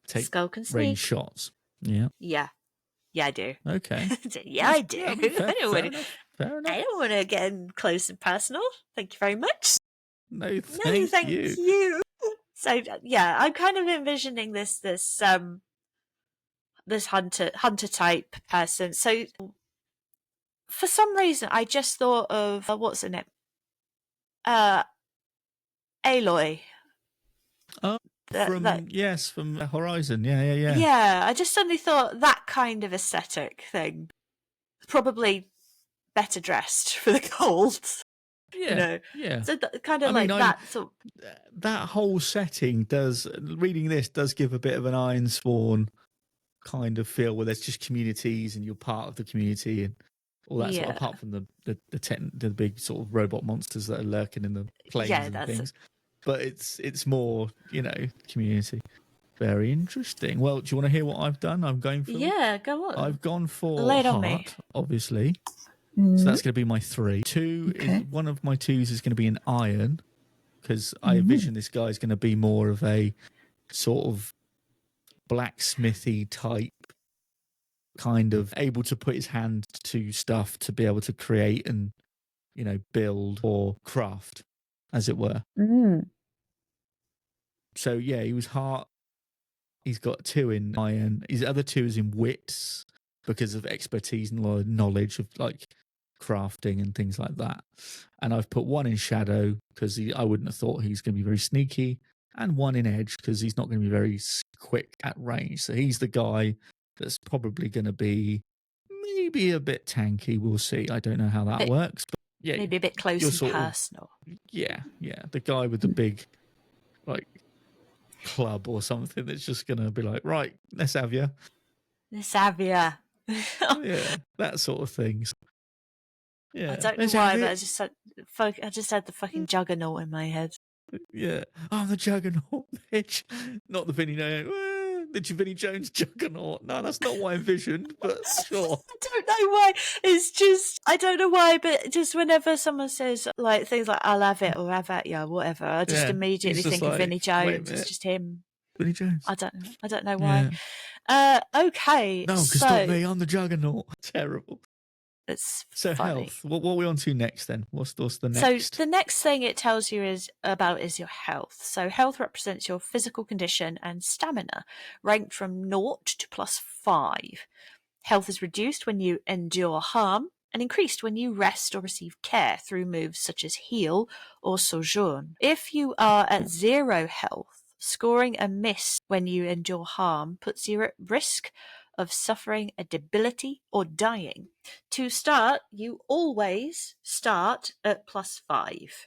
take range shots. Yeah. Yeah. Yeah, I do. Okay. Yeah, I do. Fair enough. I don't want to get in close and personal. Thank you very much. No, thank you. So yeah, I'm kind of envisioning this this hunter type person. So for some reason, I just thought of what's her name? Aloy. Oh, from Horizon. Yeah. Yeah, I just suddenly thought that kind of aesthetic thing. Probably better dressed for the cold. Yeah. So kind of that sort. That whole setting reading this does give a bit of an Ironsworn kind of feel, where there's just communities and you're part of the community and all that sort of, apart from the big sort of robot monsters that are lurking in the plains and things. But it's more, community. Very interesting. Well, do you want to hear what I've done? I'm going for go on. I've gone for Lay it on me. heart, obviously. So that's going to be my 3. 2 is one of my 2s is going to be an iron, because I envision this guy is going to be more of a sort of blacksmithy type, kind of able to put his hand to stuff to be able to create and, build or craft, as it were. So yeah, he was heart. He's got 2 in iron. His other 2 is in wits, because of expertise and knowledge of like crafting and things like that. And I've put 1 in shadow, because I wouldn't have thought he's going to be very sneaky, and 1 in edge, because he's not going to be very quick at range. So he's the guy that's probably going to be maybe a bit tanky. We'll see. I don't know how that works, but yeah, maybe a bit close and personal. Yeah. The guy with the big like club or something that's just going to be like, right, let's have you. Yeah, that sort of thing. Yeah, I don't know why, but I just had the fucking juggernaut in my head. Yeah, I'm the juggernaut, bitch. Not the Vinnie Jones juggernaut. No, that's not what I envisioned, but sure. I don't know why. It's just, I don't know why, but just whenever someone says like things like "I'll have it" or "have at you," whatever, I just immediately think of Vinnie Jones. It's just him. Vinnie Jones. I don't know why. Yeah. Okay. No, because not me. I'm the juggernaut. Terrible. It's so funny. Health. What are we on to next then? What's the next? So the next thing it tells you is your health. So health represents your physical condition and stamina, ranked from 0 to +5. Health is reduced when you endure harm and increased when you rest or receive care through moves such as heal or sojourn. If you are at 0 health, scoring a miss when you endure harm puts you at risk of suffering a debility or dying. To start, you always start at +5.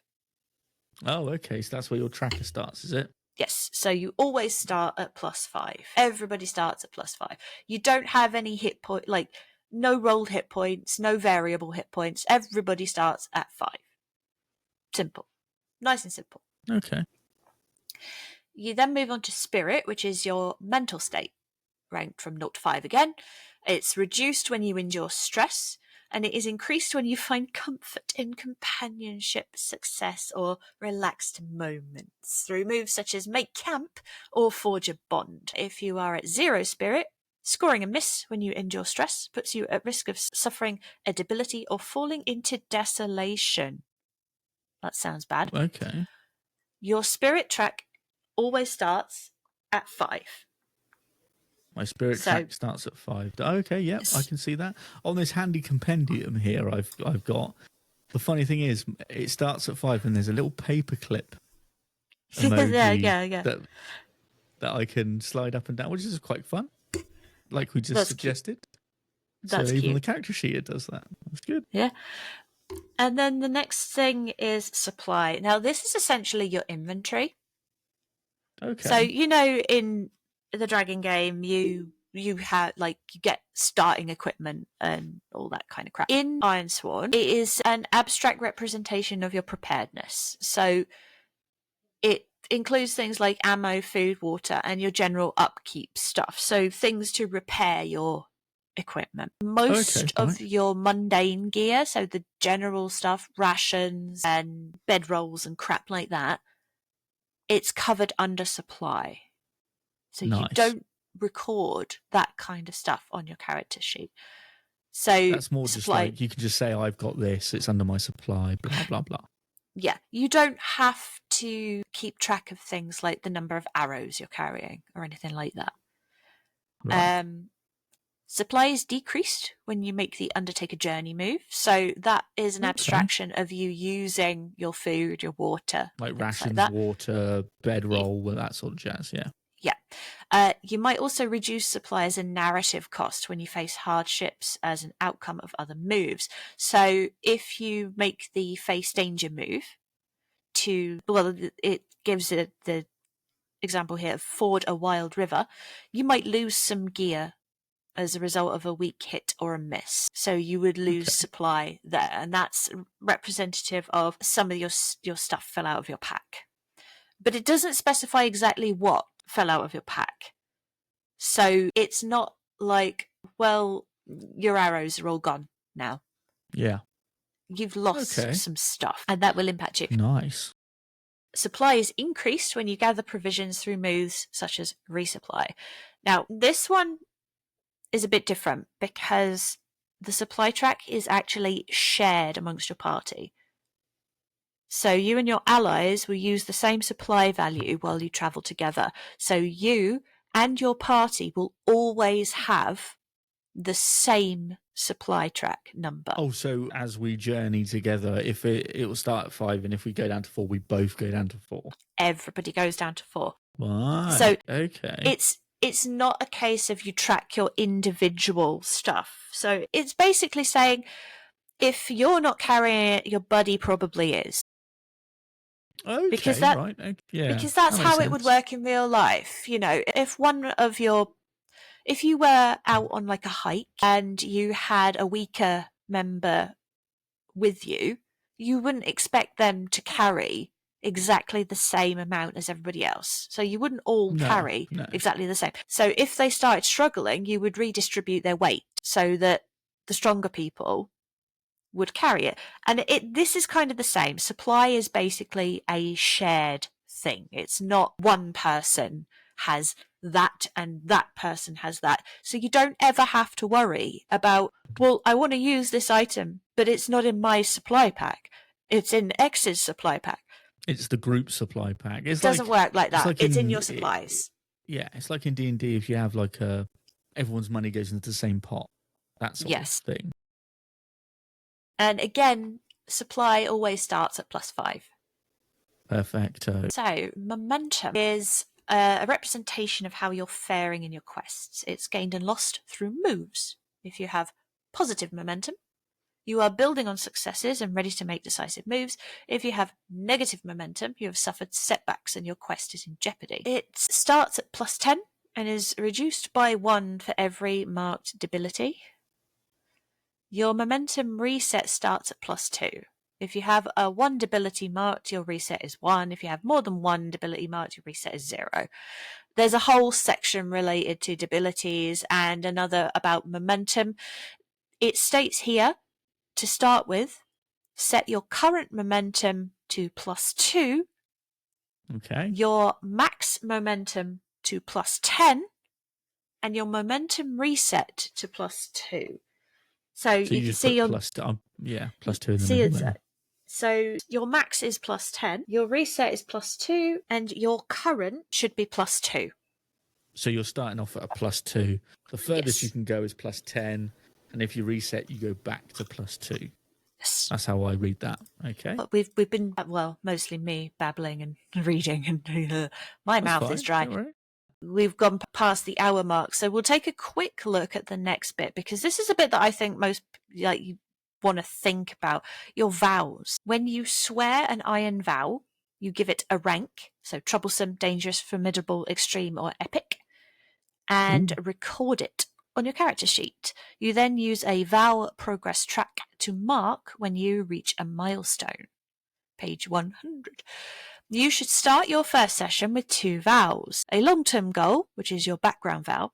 Oh, okay. So that's where your tracker starts, is it? Yes. So you always start at +5. Everybody starts at +5. You don't have any hit point, like no rolled hit points, no variable hit points. Everybody starts at 5. Simple. Nice and simple. Okay. You then move on to spirit, which is your mental state, ranked from 0 to 5 again. It's reduced when you endure stress, and it is increased when you find comfort in companionship, success, or relaxed moments through moves such as make camp or forge a bond. If you are at 0 spirit, scoring a miss when you endure stress puts you at risk of suffering a debility or falling into desolation. That sounds bad. Okay. Your spirit track always starts at 5. My spirit track starts at 5. Okay, yep, I can see that. On this handy compendium here I've got, the funny thing is, it starts at 5 and there's a little paperclip emoji that I can slide up and down, which is quite fun, like we just suggested. That's even cute. on the character sheet it does that. That's good. Yeah. And then the next thing is supply. Now, this is essentially your inventory. Okay. So, in the Dragon game, you have, like, you get starting equipment and all that kind of crap. In Ironsworn, it is an abstract representation of your preparedness. So it includes things like ammo, food, water, and your general upkeep stuff. So things to repair your equipment. Most of your mundane gear, so the general stuff, rations and bedrolls and crap like that, it's covered under supply. So you don't record that kind of stuff on your character sheet. So that's more just like you can just say, I've got this, it's under my supply, blah, blah, blah. Yeah, you don't have to keep track of things like the number of arrows you're carrying or anything like that. Right. Supply is decreased when you make the undertake a journey move. So that is an abstraction of you using your food, your water. Like rations, water, bedroll, that sort of jazz, yeah. Yeah. You might also reduce supply as a narrative cost when you face hardships as an outcome of other moves. So if you make the face danger move it gives it the example here of ford a wild river, you might lose some gear as a result of a weak hit or a miss. So you would lose supply there, and that's representative of some of your stuff fell out of your pack. But it doesn't specify exactly what fell out of your pack. So it's not like, well, your arrows are all gone now. Yeah. You've lost some stuff, and that will impact you. Nice. Supply is increased when you gather provisions through moves such as resupply. Now, this one is a bit different because the supply track is actually shared amongst your party. So you and your allies will use the same supply value while you travel together. So you and your party will always have the same supply track number. Oh, so as we journey together, if it will start at 5, and if we go down to 4, we both go down to 4. Everybody goes down to 4. Right. So okay. It's not a case of you track your individual stuff. So it's basically saying if you're not carrying it, your buddy probably is. Okay, because right. Yeah, because that's how it would work in real life. You know, if you were out on like a hike and you had a weaker member with you, you wouldn't expect them to carry exactly the same amount as everybody else. So you wouldn't all carry exactly the same. So if they started struggling, you would redistribute their weight so that the stronger people would carry it. And this is kind of the same. Supply is basically a shared thing. It's not one person has that and that person has that. So you don't ever have to worry about, well, I want to use this item, but it's not in my supply pack. It's in X's supply pack. It's the group supply pack. It doesn't work like that. It's in your supplies. It's like in D&D if you have like everyone's money goes into the same pot. That sort of thing. And again, supply always starts at +5. Perfecto. So momentum is a representation of how you're faring in your quests. It's gained and lost through moves. If you have positive momentum, you are building on successes and ready to make decisive moves. If you have negative momentum, you have suffered setbacks and your quest is in jeopardy. It starts at +10 and is reduced by 1 for every marked debility. Your momentum reset starts at +2. If you have a 1 debility marked, your reset is 1. If you have more than 1 debility marked, your reset is 0. There's a whole section related to debilities and another about momentum. It states here, to start with, set your current momentum to +2. Okay. Your max momentum to +10, and your momentum reset to +2. So you can see your +2 in the middle there. So your max is +10, your reset is +2, and your current should be +2. So you're starting off at a +2. The furthest you can go is +10, and if you reset, you go back to +2. Yes. That's how I read that. Okay. But we've been, well, mostly me babbling and reading, and my mouth is dry. Right. We've gone past the hour mark, so we'll take a quick look at the next bit, because this is a bit that I think most you want to think about. Your vows. When you swear an iron vow, you give it a rank, so troublesome, dangerous, formidable, extreme, or epic, and record it on your character sheet. You then use a vow progress track to mark when you reach a milestone. Page 100. You should start your first session with 2 vows, a long-term goal, which is your background vow,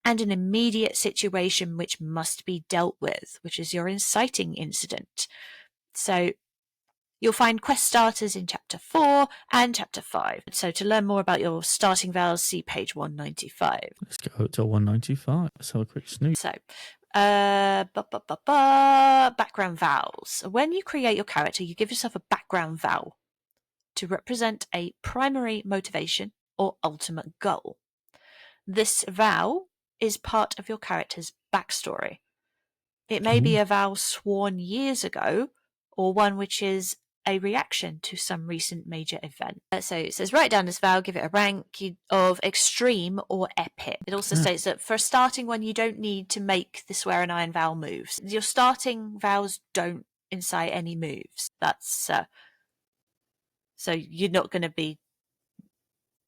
and an immediate situation which must be dealt with, which is your inciting incident. So you'll find quest starters in Chapter 4 and Chapter 5. So to learn more about your starting vows, see page 195. Let's go to 195. Let's have a quick snoop. So, background vows. When you create your character, you give yourself a background vow to represent a primary motivation or ultimate goal. This vow is part of your character's backstory. It may be a vow sworn years ago, or one which is a reaction to some recent major event. So it says, write down this vow, give it a rank of extreme or epic. It also states that for a starting one, you don't need to make the swear and iron vow moves. Your starting vows don't incite any moves. That's so you're not going to be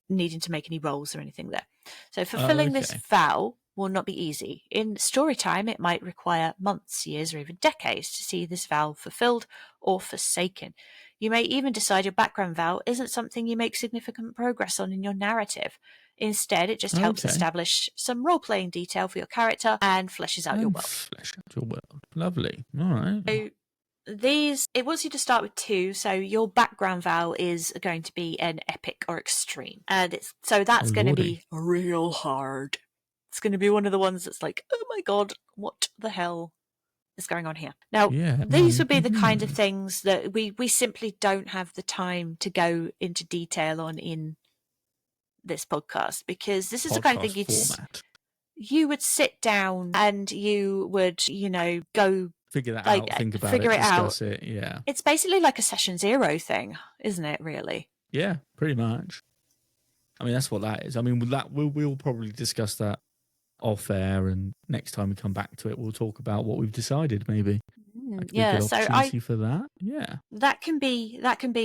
needing to make any rolls or anything there. So fulfilling this vow will not be easy. In story time, it might require months, years, or even decades to see this vow fulfilled or forsaken. You may even decide your background vow isn't something you make significant progress on in your narrative. Instead, it just helps establish some role-playing detail for your character and fleshes out your world. Flesh out your world. Lovely. All right. So it wants you to start with 2, so your background vow is going to be an epic or extreme, and that's going to be real hard. It's going to be one of the ones that's like, oh my god, what the hell is going on here? Now, these would be the kind of things that we simply don't have the time to go into detail on in this podcast, because this is the kind of thing you would sit down and you would, go figure that out, think about it, discuss it. Yeah, it's basically like a session 0 thing, isn't it? Really? Yeah, pretty much. I mean, that's what that is. I mean, we'll probably discuss that off air, and next time we come back to it, we'll talk about what we've decided. Maybe that could be a good opportunity for that. Yeah, that can be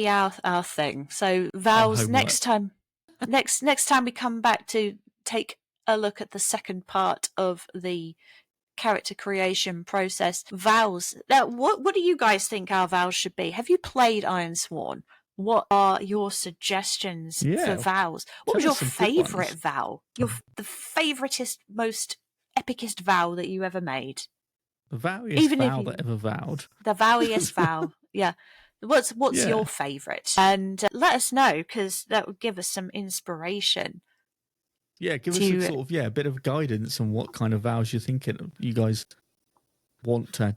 our thing. So vows next time. next time we come back to take a look at the second part of the character creation process, vows. Now, what do you guys think our vows should be? Have you played Ironsworn? What are your suggestions for vows? What was your favourite vow? The favoritist, most epicest vow that you ever made? The vowiest vow that ever vowed. The vowiest vow, yeah. What's your favourite? And let us know, because that would give us some inspiration. Yeah, give us a bit of guidance on what kind of vows you're thinking. You guys want to,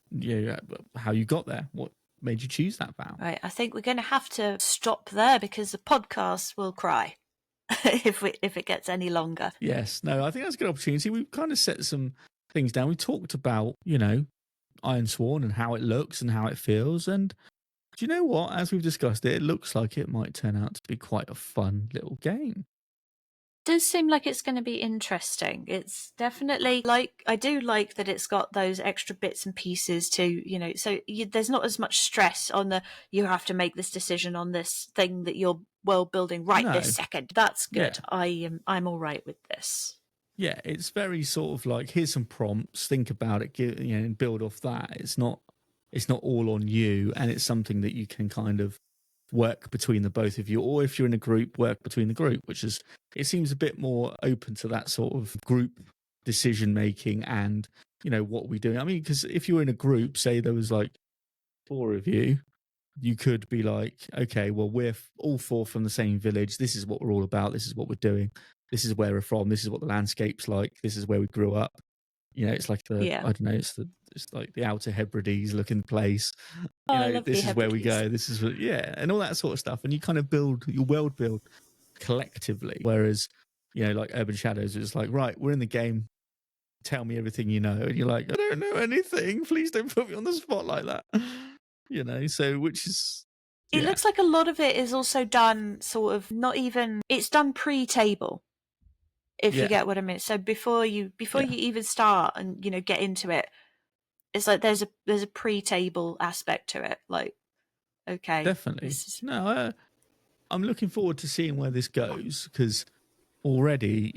how you got there. What made you choose that vow? Right, I think we're going to have to stop there, because the podcast will cry if it gets any longer. Yes, no, I think that's a good opportunity. We've kind of set some things down. We talked about, Ironsworn and how it looks and how it feels. And do you know what? As we've discussed it looks like it might turn out to be quite a fun little game. Does seem like it's going to be interesting. It's definitely I do like that it's got those extra bits and pieces to, so there's not as much stress on you have to make this decision on this thing that you're world building this second. That's good. Yeah. I'm all right with this. Yeah, it's very sort of like, here's some prompts, think about it, and build off that. It's not all on you, and it's something that you can kind of work between the both of you, or if you're in a group, work between the group, it seems a bit more open to that sort of group decision making and what we do. I mean, because if you were in a group, say there was like 4 of you, you could be like, okay, well, we're all 4 from the same village, this is what we're all about, this is what we're doing, this is where we're from, this is what the landscape's like, this is where we grew up. It's like I don't know, it's like the Outer Hebrides looking place. This is where we go. This is and all that sort of stuff. And you kind of build your world build collectively. Whereas, like Urban Shadows, it's like, right, we're in the game. Tell me everything you know, and you're like, I don't know anything. Please don't put me on the spot like that. So which is. It looks like a lot of it is also done sort of it's done pre-table. If you get what I mean. So before you even start and get into it, it's like there's a pre-table aspect to it. Like, okay, definitely. No, I'm looking forward to seeing where this goes, because already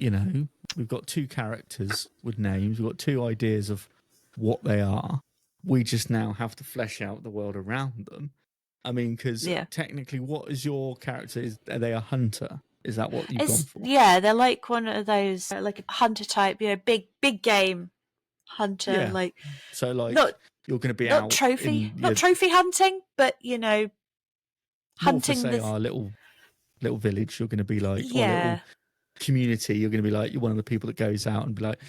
we've got 2 characters with names, we've got 2 ideas of what they are. We just now have to flesh out the world around them. I mean, because technically, what is your character? Are they a hunter? Is that what you've gone for? Yeah, they're like one of those, like a hunter type, big game hunter. Yeah. Like, so like you're going to be not out trophy, not trophy hunting, but hunting more for, say, our little village. You're going to be like, or little community. You're going to be like, you're one of the people that goes out and be like,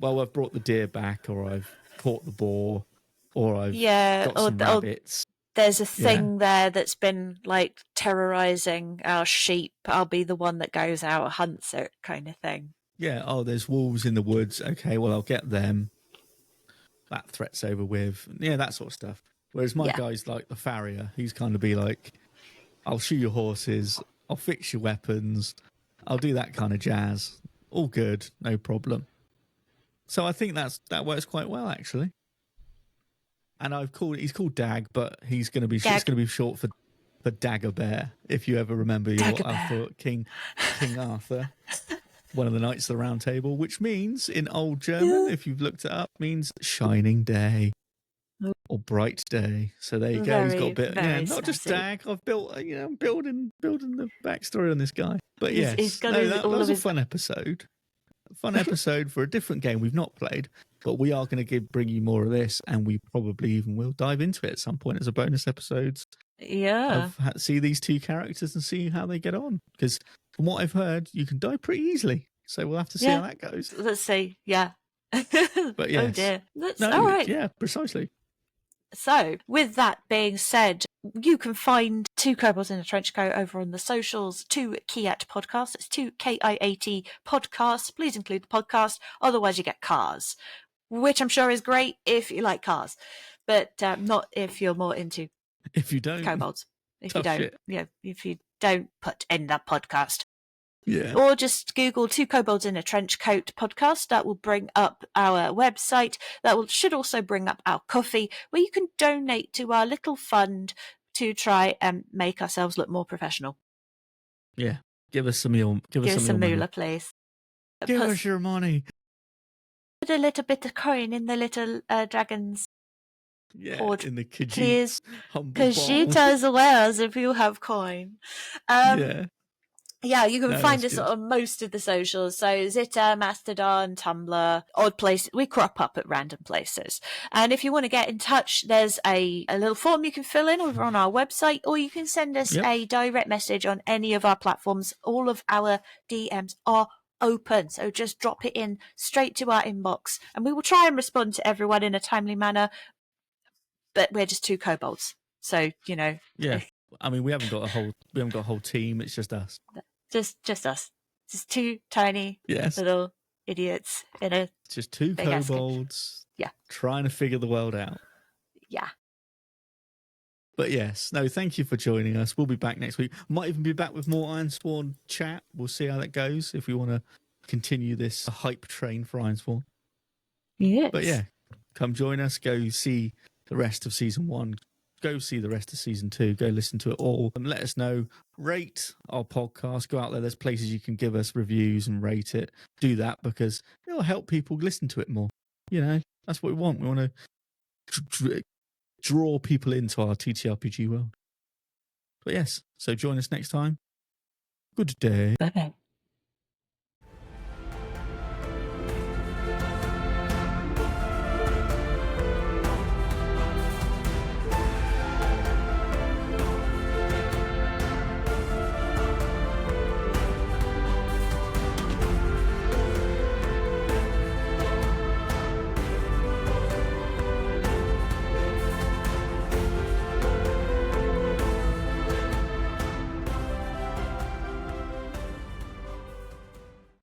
well, I've brought the deer back, or I've caught the boar, or I've got some rabbits. There's a thing there that's been terrorizing our sheep. I'll be the one that goes out and hunts it, kind of thing. Yeah, oh, there's wolves in the woods. Okay, well, I'll get them. That threat's over with. Yeah, that sort of stuff. Whereas my guy's like the farrier. He's kind of be like, I'll shoe your horses. I'll fix your weapons. I'll do that kind of jazz. All good, no problem. So I think that works quite well, actually. And he's called Dag, but he's going to be it's going to be short for Dagger Bear. If you ever remember your King Arthur, one of the Knights of the Round Table, which means in Old German, if you've looked it up, means shining day or bright day. So there you go. He's got a bit, not just Dag. I've built, I'm building the backstory on this guy. But that was a fun episode. Fun episode for a different game we've not played, but we are going to bring you more of this, and we probably even will dive into it at some point as a bonus episodes. Yeah. See these two characters and see how they get on. Because from what I've heard, you can die pretty easily. So we'll have to see how that goes. Let's see. Yeah. But yes. Oh dear. All right. Yeah, precisely. So, with that being said, you can find Two Kobolds in a Trench Coat over on the socials, 2 Kiat Podcasts. It's 2 KIAT Podcasts. Please include the podcast, otherwise you get cars, which I'm sure is great if you like cars, but not if you're more into kobolds. If you don't put in that podcast. Yeah. Or just Google Two Kobolds in a Trench Coat podcast. That will bring up our website. Should also bring up our coffee, where you can donate to our little fund to try and make ourselves look more professional. Yeah. Give us some moolah, please. Give us your money. Put a little bit of coin in the little dragon's hoard, in the Khajiit's please. humble Khajiit as well, if you have coin. Yeah, you can find us on most of the socials. So Zitter, Mastodon, Tumblr, odd places. We crop up at random places. And if you want to get in touch, there's a little form you can fill in over on our website, or you can send us a direct message on any of our platforms. All of our DMs are open. So just drop it in straight to our inbox, and we will try and respond to everyone in a timely manner. But we're just 2 kobolds. So, Yeah. I mean, we haven't got a whole team. It's just us. Just us. Just 2 tiny little idiots in a just 2 kobolds. Yeah. Trying to figure the world out. Yeah. But yes, no, thank you for joining us. We'll be back next week. Might even be back with more Ironsworn chat. We'll see how that goes if we want to continue this hype train for Ironsworn. Yes. But yeah, come join us. Go see the rest of season 1. Go see the rest of season 2. Go listen to it all and let us know. Rate our podcast. Go out there. There's places you can give us reviews and rate it. Do that because it'll help people listen to it more. That's what we want. We want to draw people into our TTRPG world. But yes, so join us next time. Good day. Bye-bye.